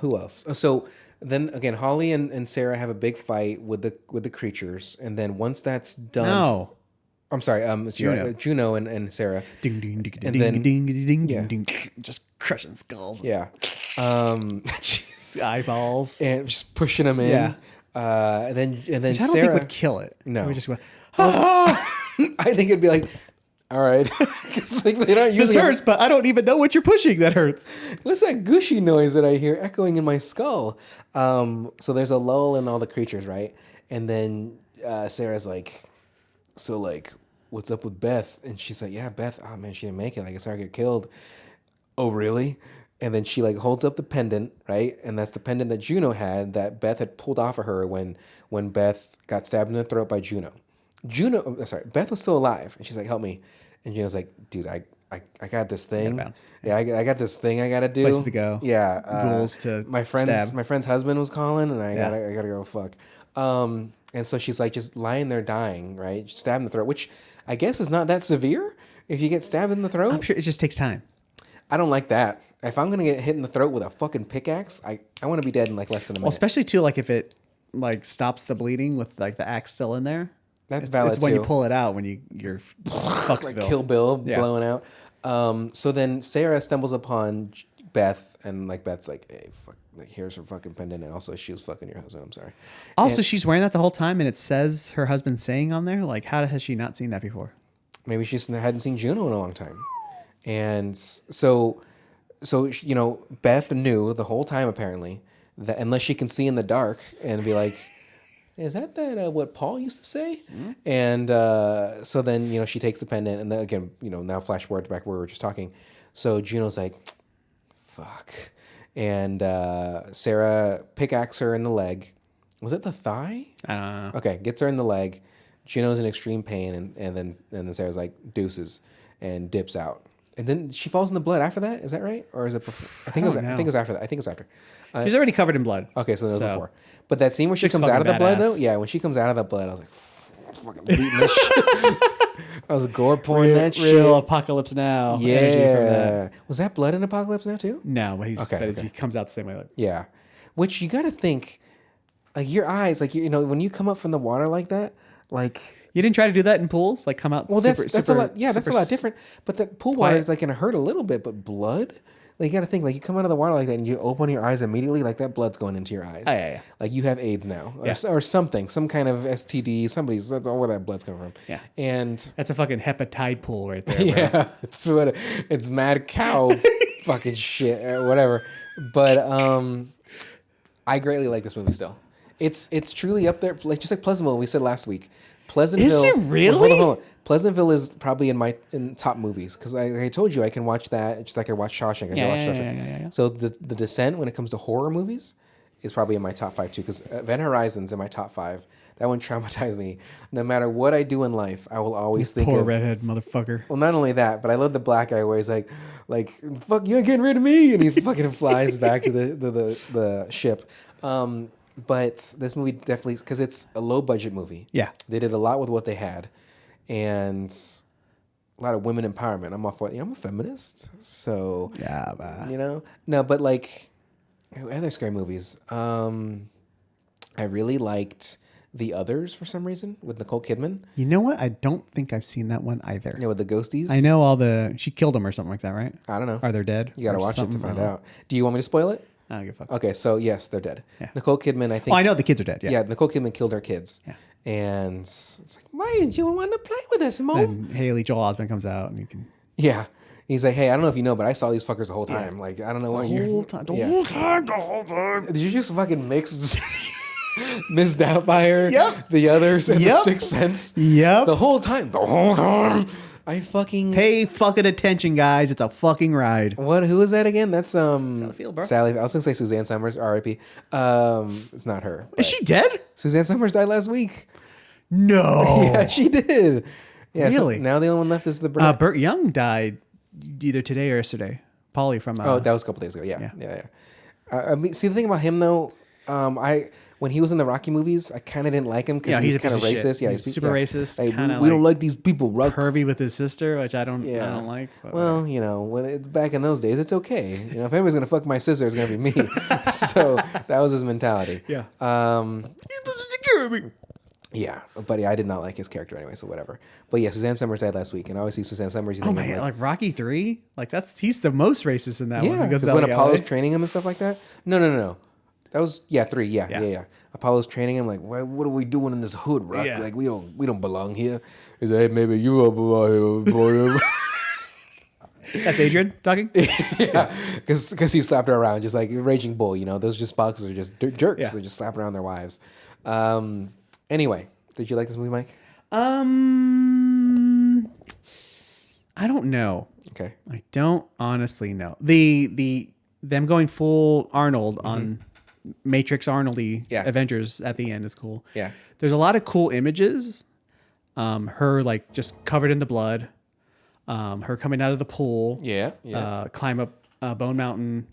Speaker 2: Who else? So then again, Holly and Sarah have a big fight with the creatures, and then once that's done,
Speaker 3: No.
Speaker 2: I'm sorry, it's Juno and Sarah.
Speaker 3: Ding ding ding
Speaker 2: And
Speaker 3: ding
Speaker 2: then-
Speaker 3: ding ding ding
Speaker 2: yeah.
Speaker 3: ding ding. Just crushing skulls.
Speaker 2: Yeah. Jeez.
Speaker 3: Eyeballs.
Speaker 2: And just pushing them in.
Speaker 3: Yeah.
Speaker 2: And then
Speaker 3: Which I don't
Speaker 2: Sarah
Speaker 3: think would kill it.
Speaker 2: No.
Speaker 3: It would just go,
Speaker 2: I think it'd be like All right. It's like they don't
Speaker 3: This
Speaker 2: usually
Speaker 3: hurts, but I don't even know what you're pushing that hurts.
Speaker 2: What's that gushy noise that I hear echoing in my skull? So there's a lull in all the creatures, right? And then Sarah's like, so like, what's up with Beth? And she's like, yeah, Beth, oh man, she didn't make it. Like I saw her get killed. Oh, really? And then she like holds up the pendant, right? And that's the pendant that Juno had that Beth had pulled off of her when Beth got stabbed in the throat by Juno. Beth was still alive. And she's like, help me. And Juno's like, dude, I got this thing.
Speaker 3: bounce.
Speaker 2: Yeah, I got this thing I gotta do.
Speaker 3: Places to go.
Speaker 2: Yeah.
Speaker 3: Ghouls to
Speaker 2: my friend's husband was calling and I gotta go fuck. And so she's like just lying there dying, right? Stabbed in the throat, which I guess is not that severe if you get stabbed in the throat.
Speaker 3: I'm sure it just takes time.
Speaker 2: I don't like that. If I'm gonna get hit in the throat with a fucking pickaxe, I want to be dead in like less than a minute.
Speaker 3: Well, especially too, like if it like stops the bleeding with like the axe still in there.
Speaker 2: That's valid
Speaker 3: It's when you
Speaker 2: too.
Speaker 3: pull it out when you're fucksville.
Speaker 2: Like Kill Bill blowing out. So then Sarah stumbles upon Beth, and like Beth's like, "Hey, fuck, like here's her fucking pendant, and also she was fucking your husband. I'm sorry."
Speaker 3: Also, she's wearing that the whole time, and it says her husband saying on there. Like, how has she not seen that before?
Speaker 2: Maybe she just hadn't seen Juno in a long time, and so you know, Beth knew the whole time apparently that unless she can see in the dark and be like. Is that what Paul used to say? Mm-hmm. And so then, you know, she takes the pendant and then again, you know, now flash forward back where we were just talking. So Juno's like, fuck. And Sarah pickaxe her in the leg. Was it the thigh?
Speaker 3: I don't know.
Speaker 2: Okay, gets her in the leg. Juno's in extreme pain and then Sarah's like deuces and dips out. And then she falls in the blood after that. Is that right? Or is it before? I think it was after that. I think it's after.
Speaker 3: She's already covered in blood.
Speaker 2: Okay, so that was before. But that scene where she comes out of the blood, though, yeah, when she comes out of the blood, I was like, fucking beating this shit. I was gore porn that shit.
Speaker 3: Real Apocalypse Now. Energy from that.
Speaker 2: Was that blood in Apocalypse Now too?
Speaker 3: No, but he comes out the same way. Like,
Speaker 2: yeah, which you got to think, like your eyes, like you know, when you come up from the water like that, like.
Speaker 3: You didn't try to do that in pools, like come out.
Speaker 2: Well, that's a lot. Yeah, that's a lot different. But the pool water is like gonna hurt a little bit, but blood. Like you got to think, like you come out of the water like that and you open your eyes immediately, like that blood's going into your eyes.
Speaker 3: Oh, yeah.
Speaker 2: Like you have AIDS now, or something, some kind of STD. That's all where that blood's coming from.
Speaker 3: Yeah,
Speaker 2: and
Speaker 3: that's a fucking hepatite pool right there.
Speaker 2: Yeah, it's mad cow, fucking shit, or whatever. But I greatly like this movie still. It's truly up there, like just like Pleasantville. We said last week. Pleasantville.
Speaker 3: Is it really?
Speaker 2: Hold on. Pleasantville is probably in top movies because I told you I can watch that just like I watch Shawshank.
Speaker 3: Yeah.
Speaker 2: So the Descent, when it comes to horror movies, is probably in my top 5 too because Event Horizon's in my top 5. That one traumatized me. No matter what I do in life, I will always think
Speaker 3: poor
Speaker 2: of
Speaker 3: redhead motherfucker.
Speaker 2: Well, not only that, but I love the black guy where he's like fuck, you ain't getting rid of me, and he fucking flies back to the ship. But this movie definitely, because it's a low budget movie.
Speaker 3: Yeah.
Speaker 2: They did a lot with what they had. And a lot of women empowerment. I'm all for it. I'm a feminist. So,
Speaker 3: yeah,
Speaker 2: you know? No, but like, other scary movies. I really liked The Others for some reason with Nicole Kidman.
Speaker 3: You know what? I don't think I've seen that one either.
Speaker 2: Yeah, with the ghosties.
Speaker 3: I know she killed them or something like that, right?
Speaker 2: I don't know.
Speaker 3: Are they dead?
Speaker 2: You got to watch it to find out. Do you want me to spoil it?
Speaker 3: I don't give a fuck.
Speaker 2: Okay, so yes, they're dead.
Speaker 3: Yeah.
Speaker 2: Nicole Kidman, I think.
Speaker 3: Oh, I know the kids are dead. Yeah.
Speaker 2: Yeah, Nicole Kidman killed her kids.
Speaker 3: Yeah.
Speaker 2: And it's like, why did you want to play with us, Mom?
Speaker 3: And Haley Joel Osment comes out and you can.
Speaker 2: Yeah. He's like, hey, I don't know if you know, but I saw these fuckers the whole time. Yeah. Like, I don't know why you're.
Speaker 3: The whole time.
Speaker 2: Did you just fucking mix Miss Doubtfire?
Speaker 3: Yep.
Speaker 2: The Others and The Sixth Sense?
Speaker 3: Yep.
Speaker 2: The whole time. I fucking
Speaker 3: pay fucking attention, guys. It's a fucking ride.
Speaker 2: What? Who is that again? That's
Speaker 3: Sally Field, bro.
Speaker 2: Sally. I was gonna say Suzanne Summers, R.I.P. It's not her.
Speaker 3: Is she dead?
Speaker 2: Suzanne Summers died last week.
Speaker 3: No.
Speaker 2: Yeah, she did. Yeah.
Speaker 3: Really?
Speaker 2: So now the only one left is the brunette.
Speaker 3: Burt Young died either today or yesterday. Polly from.
Speaker 2: Oh, that was a couple days ago. Yeah. I mean, see the thing about him though, when he was in the Rocky movies, I kind of didn't like him because he's kind of racist. Yeah,
Speaker 3: he's super racist.
Speaker 2: Like, we don't like these people.
Speaker 3: Pervy with his sister, which I don't like. But
Speaker 2: well, you know, back in those days, it's okay. You know, if anybody's gonna fuck my sister, it's gonna be me. So that was his mentality.
Speaker 3: Yeah.
Speaker 2: Yeah, but yeah, I did not like his character anyway, so whatever. But yeah, Suzanne Summers died last week, and I always see Suzanne Summers.
Speaker 3: Oh man, like Rocky 3, like he's the most racist in that one.
Speaker 2: Yeah, because when Apollo's training him and stuff like that. No. That was 3. Yeah. Apollo's training him like, what are we doing in this hood, Rock?
Speaker 3: Yeah.
Speaker 2: Like we don't belong here. He's like, hey, maybe you will belong here, boy.
Speaker 3: That's Adrian talking.
Speaker 2: Yeah, because he slapped her around just like a raging bull. You know, those just boxers are just jerks.
Speaker 3: Yeah.
Speaker 2: They just slap around their wives. Anyway, did you like this movie, Mike?
Speaker 3: I don't know.
Speaker 2: Okay.
Speaker 3: I don't honestly know. Them going full Arnold on Matrix Arnoldy Avengers at the end is cool.
Speaker 2: Yeah.
Speaker 3: There's a lot of cool images. Her like just covered in the blood. Her coming out of the pool.
Speaker 2: Yeah.
Speaker 3: Climb up Bone Mountain.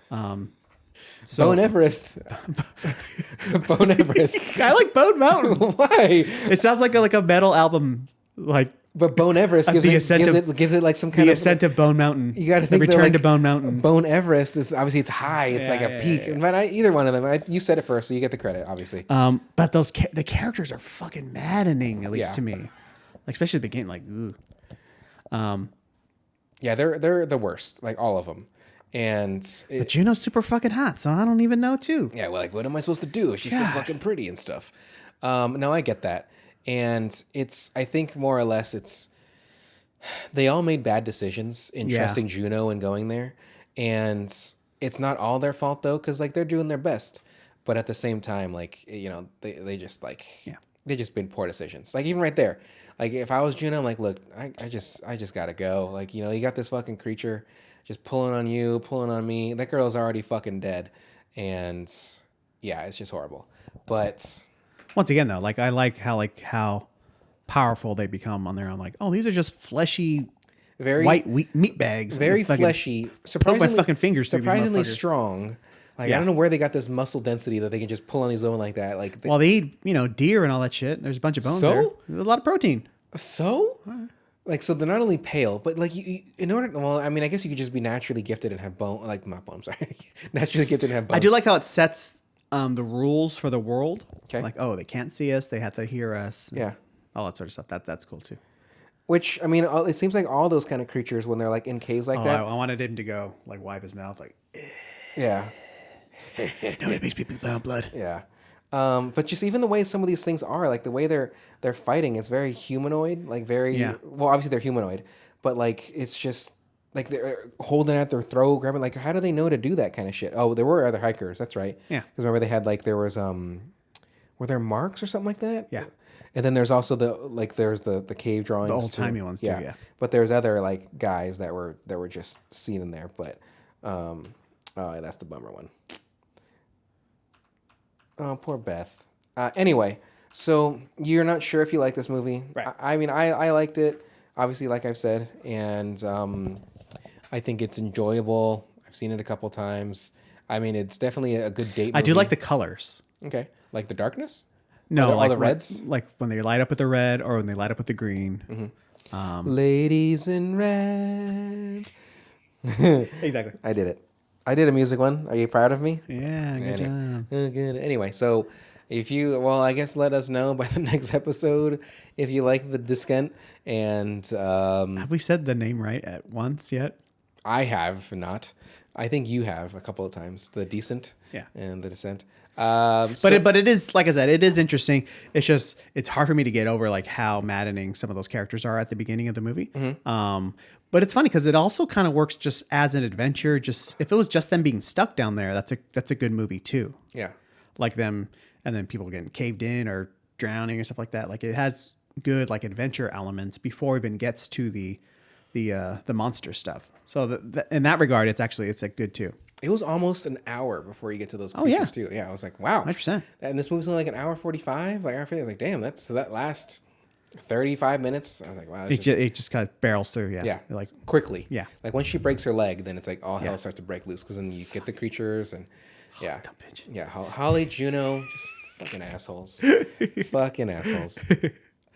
Speaker 2: Bone Everest. Bone Everest.
Speaker 3: I like Bone Mountain.
Speaker 2: Why?
Speaker 3: It sounds like a metal album, like.
Speaker 2: But Bone Everest gives it like some kind
Speaker 3: the
Speaker 2: of
Speaker 3: ascent of Bone Mountain.
Speaker 2: You got to
Speaker 3: the
Speaker 2: think
Speaker 3: return
Speaker 2: like,
Speaker 3: to Bone Mountain.
Speaker 2: Bone Everest is obviously it's high. It's like a peak.
Speaker 3: Yeah.
Speaker 2: But either one of them. You said it first, so you get the credit, obviously.
Speaker 3: But the characters are fucking maddening, at least to me. Like, especially at the beginning, like, ugh.
Speaker 2: Yeah, they're the worst, like all of them. And
Speaker 3: but Juno's super fucking hot, so I don't even know too.
Speaker 2: Yeah, well, like what am I supposed to do? She's so fucking pretty and stuff. No, I get that. And I think more or less they all made bad decisions in trusting Juno and going there. And it's not all their fault though, because like they're doing their best. But at the same time, like, you know, they just like they just made poor decisions. Like even right there. Like if I was Juno, I'm like, look, I just gotta go. Like, you know, you got this fucking creature just pulling on you, pulling on me. That girl's already fucking dead. And yeah, it's just horrible. But
Speaker 3: once again though, like I like how powerful they become on their own. Like, oh, these are just fleshy,
Speaker 2: very
Speaker 3: white meat bags.
Speaker 2: Very fleshy. Surprisingly,
Speaker 3: my fucking fingers through these
Speaker 2: surprisingly
Speaker 3: motherfuckers.
Speaker 2: Strong. Like I don't know where they got this muscle density that they can just pull on these women like that. Like
Speaker 3: well, they eat, you know, deer and all that shit. There's a bunch of bones there. There's a lot of protein.
Speaker 2: So? Like, so they're not only pale, but like well, I mean, I guess you could just be naturally gifted and have bone, like not bones, sorry. Naturally gifted and have bones.
Speaker 3: I do like how it sets the rules for the world.
Speaker 2: Okay.
Speaker 3: Like, oh, they can't see us. They have to hear us.
Speaker 2: Yeah.
Speaker 3: All that sort of stuff. That's cool too.
Speaker 2: Which, I mean, it seems like all those kind of creatures, when they're like in caves like that.
Speaker 3: I wanted him to go, like, wipe his mouth, like,
Speaker 2: yeah.
Speaker 3: No, it makes people bound blood.
Speaker 2: Yeah. But just even the way some of these things are, like the way they're fighting, it's very humanoid, like very, well, obviously they're humanoid, but like, it's just like they're holding at their throat, grabbing, like, how do they know to do that kind of shit? Oh, there were other hikers. That's right.
Speaker 3: Yeah.
Speaker 2: Because remember they had like, there was, were there marks or something like that?
Speaker 3: Yeah.
Speaker 2: And then there's also there's the cave drawings.
Speaker 3: The old-timey ones too, yeah.
Speaker 2: But there's other like guys that were just seen in there, but, oh, that's the bummer one. Oh, poor Beth. Anyway, so you're not sure if you like this movie.
Speaker 3: Right.
Speaker 2: I mean, I liked it, obviously, like I've said, and I think it's enjoyable. I've seen it a couple times. I mean, it's definitely a good date movie.
Speaker 3: I do like the colors.
Speaker 2: Okay. Like the darkness?
Speaker 3: No,
Speaker 2: all
Speaker 3: like
Speaker 2: the reds?
Speaker 3: Like when they light up with the red or when they light up with the green.
Speaker 2: Mm-hmm. Ladies in red.
Speaker 3: Exactly.
Speaker 2: I did it. I did a music one. Are you proud of me?
Speaker 3: Yeah, good job.
Speaker 2: Good. Anyway, so I guess let us know by the next episode if you like the Descent. And
Speaker 3: have we said the name right at once yet?
Speaker 2: I have not. I think you have a couple of times. The Decent.
Speaker 3: Yeah.
Speaker 2: And the Descent.
Speaker 3: But it is, like I said, it is interesting. It's just, it's hard for me to get over like how maddening some of those characters are at the beginning of the movie. Mm-hmm. But it's funny because it also kind of works just as an adventure. Just if it was just them being stuck down there, that's a good movie too.
Speaker 2: Yeah.
Speaker 3: Like them, and then people getting caved in or drowning or stuff like that. Like it has good like adventure elements before it even gets to the monster stuff. So in that regard, it's like good too.
Speaker 2: It was almost an hour before you get to those creatures too. Yeah, I was like, wow.
Speaker 3: 100%. And
Speaker 2: this movie's only like an hour 45. Like, I was like, damn, that last 35 minutes. I was like, wow.
Speaker 3: It just kind of barrels through. Yeah.
Speaker 2: Yeah.
Speaker 3: Like
Speaker 2: quickly.
Speaker 3: Yeah.
Speaker 2: Like once she breaks her leg, then it's like all hell starts to break loose because then you get the creatures and yeah.
Speaker 3: Dumb bitch.
Speaker 2: Yeah. Holly, Juno, just fucking assholes. Fucking assholes.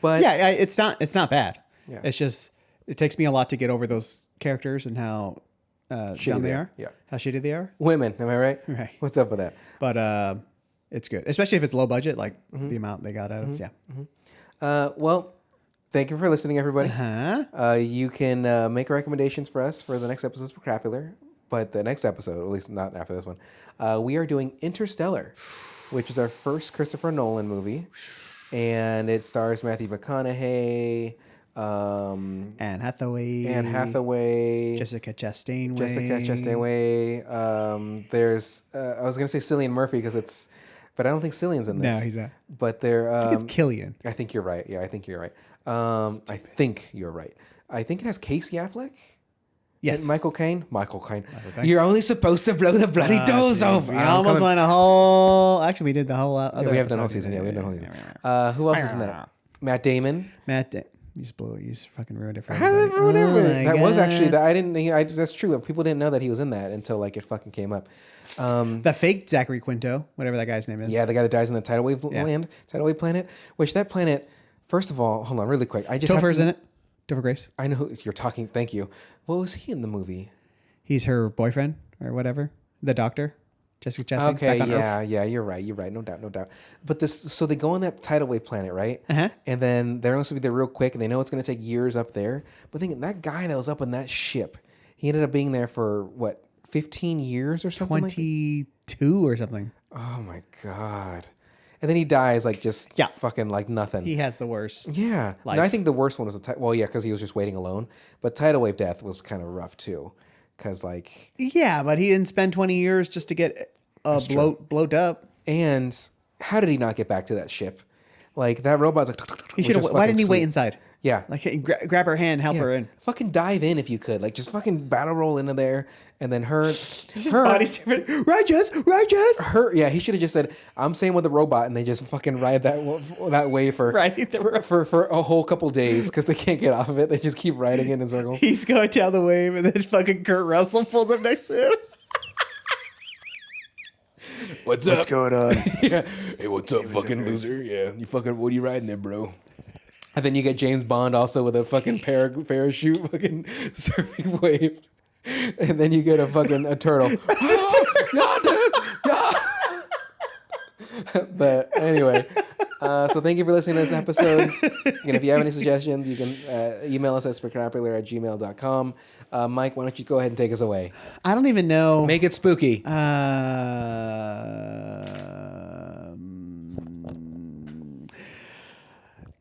Speaker 2: But
Speaker 3: yeah, it's not bad.
Speaker 2: Yeah.
Speaker 3: It's just, it takes me a lot to get over those characters and how dumb they are.
Speaker 2: Yeah.
Speaker 3: How shitty they are.
Speaker 2: Women, am I right?
Speaker 3: Right.
Speaker 2: What's up with that?
Speaker 3: But it's good, especially if it's low budget, like the amount they got out of it. Yeah.
Speaker 2: Well, thank you for listening, everybody.
Speaker 3: Huh?
Speaker 2: You can make recommendations for us for the next episodes of Crapular. but the next episode, at least not after this one, we are doing Interstellar, which is our first Christopher Nolan movie, and it stars Matthew McConaughey,
Speaker 3: Anne Hathaway, Jessica Chastain.
Speaker 2: There's I was gonna say Cillian Murphy but I don't think Cillian's in this.
Speaker 3: No, he's not.
Speaker 2: But they're
Speaker 3: I think it's Killian.
Speaker 2: I think you're right. Yeah, I think you're right. I think you're right. I think it has Casey Affleck.
Speaker 3: Yes.
Speaker 2: And Michael Caine. You're only supposed to blow the bloody doors off.
Speaker 3: We almost went a whole. Actually, we did the whole other.
Speaker 2: Yeah, we have done the whole
Speaker 3: episode.
Speaker 2: season. Yeah, we have done the whole season. Who else is in that? Matt Damon.
Speaker 3: You just blew it. You just fucking ruined it for
Speaker 2: How did
Speaker 3: everybody.
Speaker 2: I ruin everything?
Speaker 3: my
Speaker 2: That was
Speaker 3: God.
Speaker 2: actually that I didn't. That's true. People didn't know that he was in that until like it fucking came up.
Speaker 3: The fake Zachary Quinto, whatever that guy's name is.
Speaker 2: Yeah, the guy that dies in the tidal wave tidal wave planet. Which that planet, first of all, hold on, really quick.
Speaker 3: Topher's in it. Topher Grace.
Speaker 2: I know who you're talking. Thank you. What was he in the movie?
Speaker 3: He's her boyfriend or whatever. The doctor. Jessica Chastain.
Speaker 2: Okay,
Speaker 3: back on Earth.
Speaker 2: yeah, you're right. No doubt. But so they go on that tidal wave planet, right?
Speaker 3: Uh-huh.
Speaker 2: And then they're supposed to be there real quick, and they know it's going to take years up there. But thinking that guy that was up on that ship, he ended up being there for what, 15 years or something?
Speaker 3: 22 or something.
Speaker 2: Oh my god! And then he dies like just fucking like nothing.
Speaker 3: He has the worst.
Speaker 2: Yeah.
Speaker 3: life.
Speaker 2: No, I think the worst one was because he was just waiting alone. But tidal wave death was kind of rough too, because like.
Speaker 3: Yeah, but he didn't spend 20 years just to get blowed up.
Speaker 2: And how did he not get back to that ship? Like that robot's like.
Speaker 3: He should have. Why didn't he wait inside?
Speaker 2: Yeah.
Speaker 3: Like grab her hand, help her in.
Speaker 2: Fucking dive in if you could. Like just fucking battle roll into there, and then her.
Speaker 3: Body's righteous.
Speaker 2: Yeah, he should have just said, "I'm staying with the robot," and they just fucking ride that way for a whole couple days because they can't get off of it. They just keep riding it in circles.
Speaker 3: He's going down the wave, and then fucking Kurt Russell pulls up next to him.
Speaker 2: What's going on?
Speaker 1: Yeah. Hey, what's up, fucking loser? Yeah, what are you riding there, bro?
Speaker 2: And then you get James Bond also with a fucking parachute fucking surfing wave. And then you get a turtle. No, dude. No. But anyway, so thank you for listening to this episode. And if you have any suggestions, you can email us at spectacular@gmail.com. Mike, why don't you go ahead and take us away?
Speaker 3: I don't even know.
Speaker 2: Make it spooky.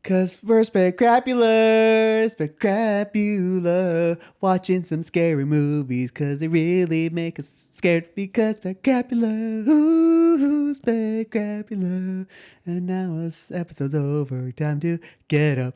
Speaker 3: Cause we're spectacular, watching some scary movies, cause they really make us scared, because spectacular, ooh, spectacular. And now this episode's over, time to get up.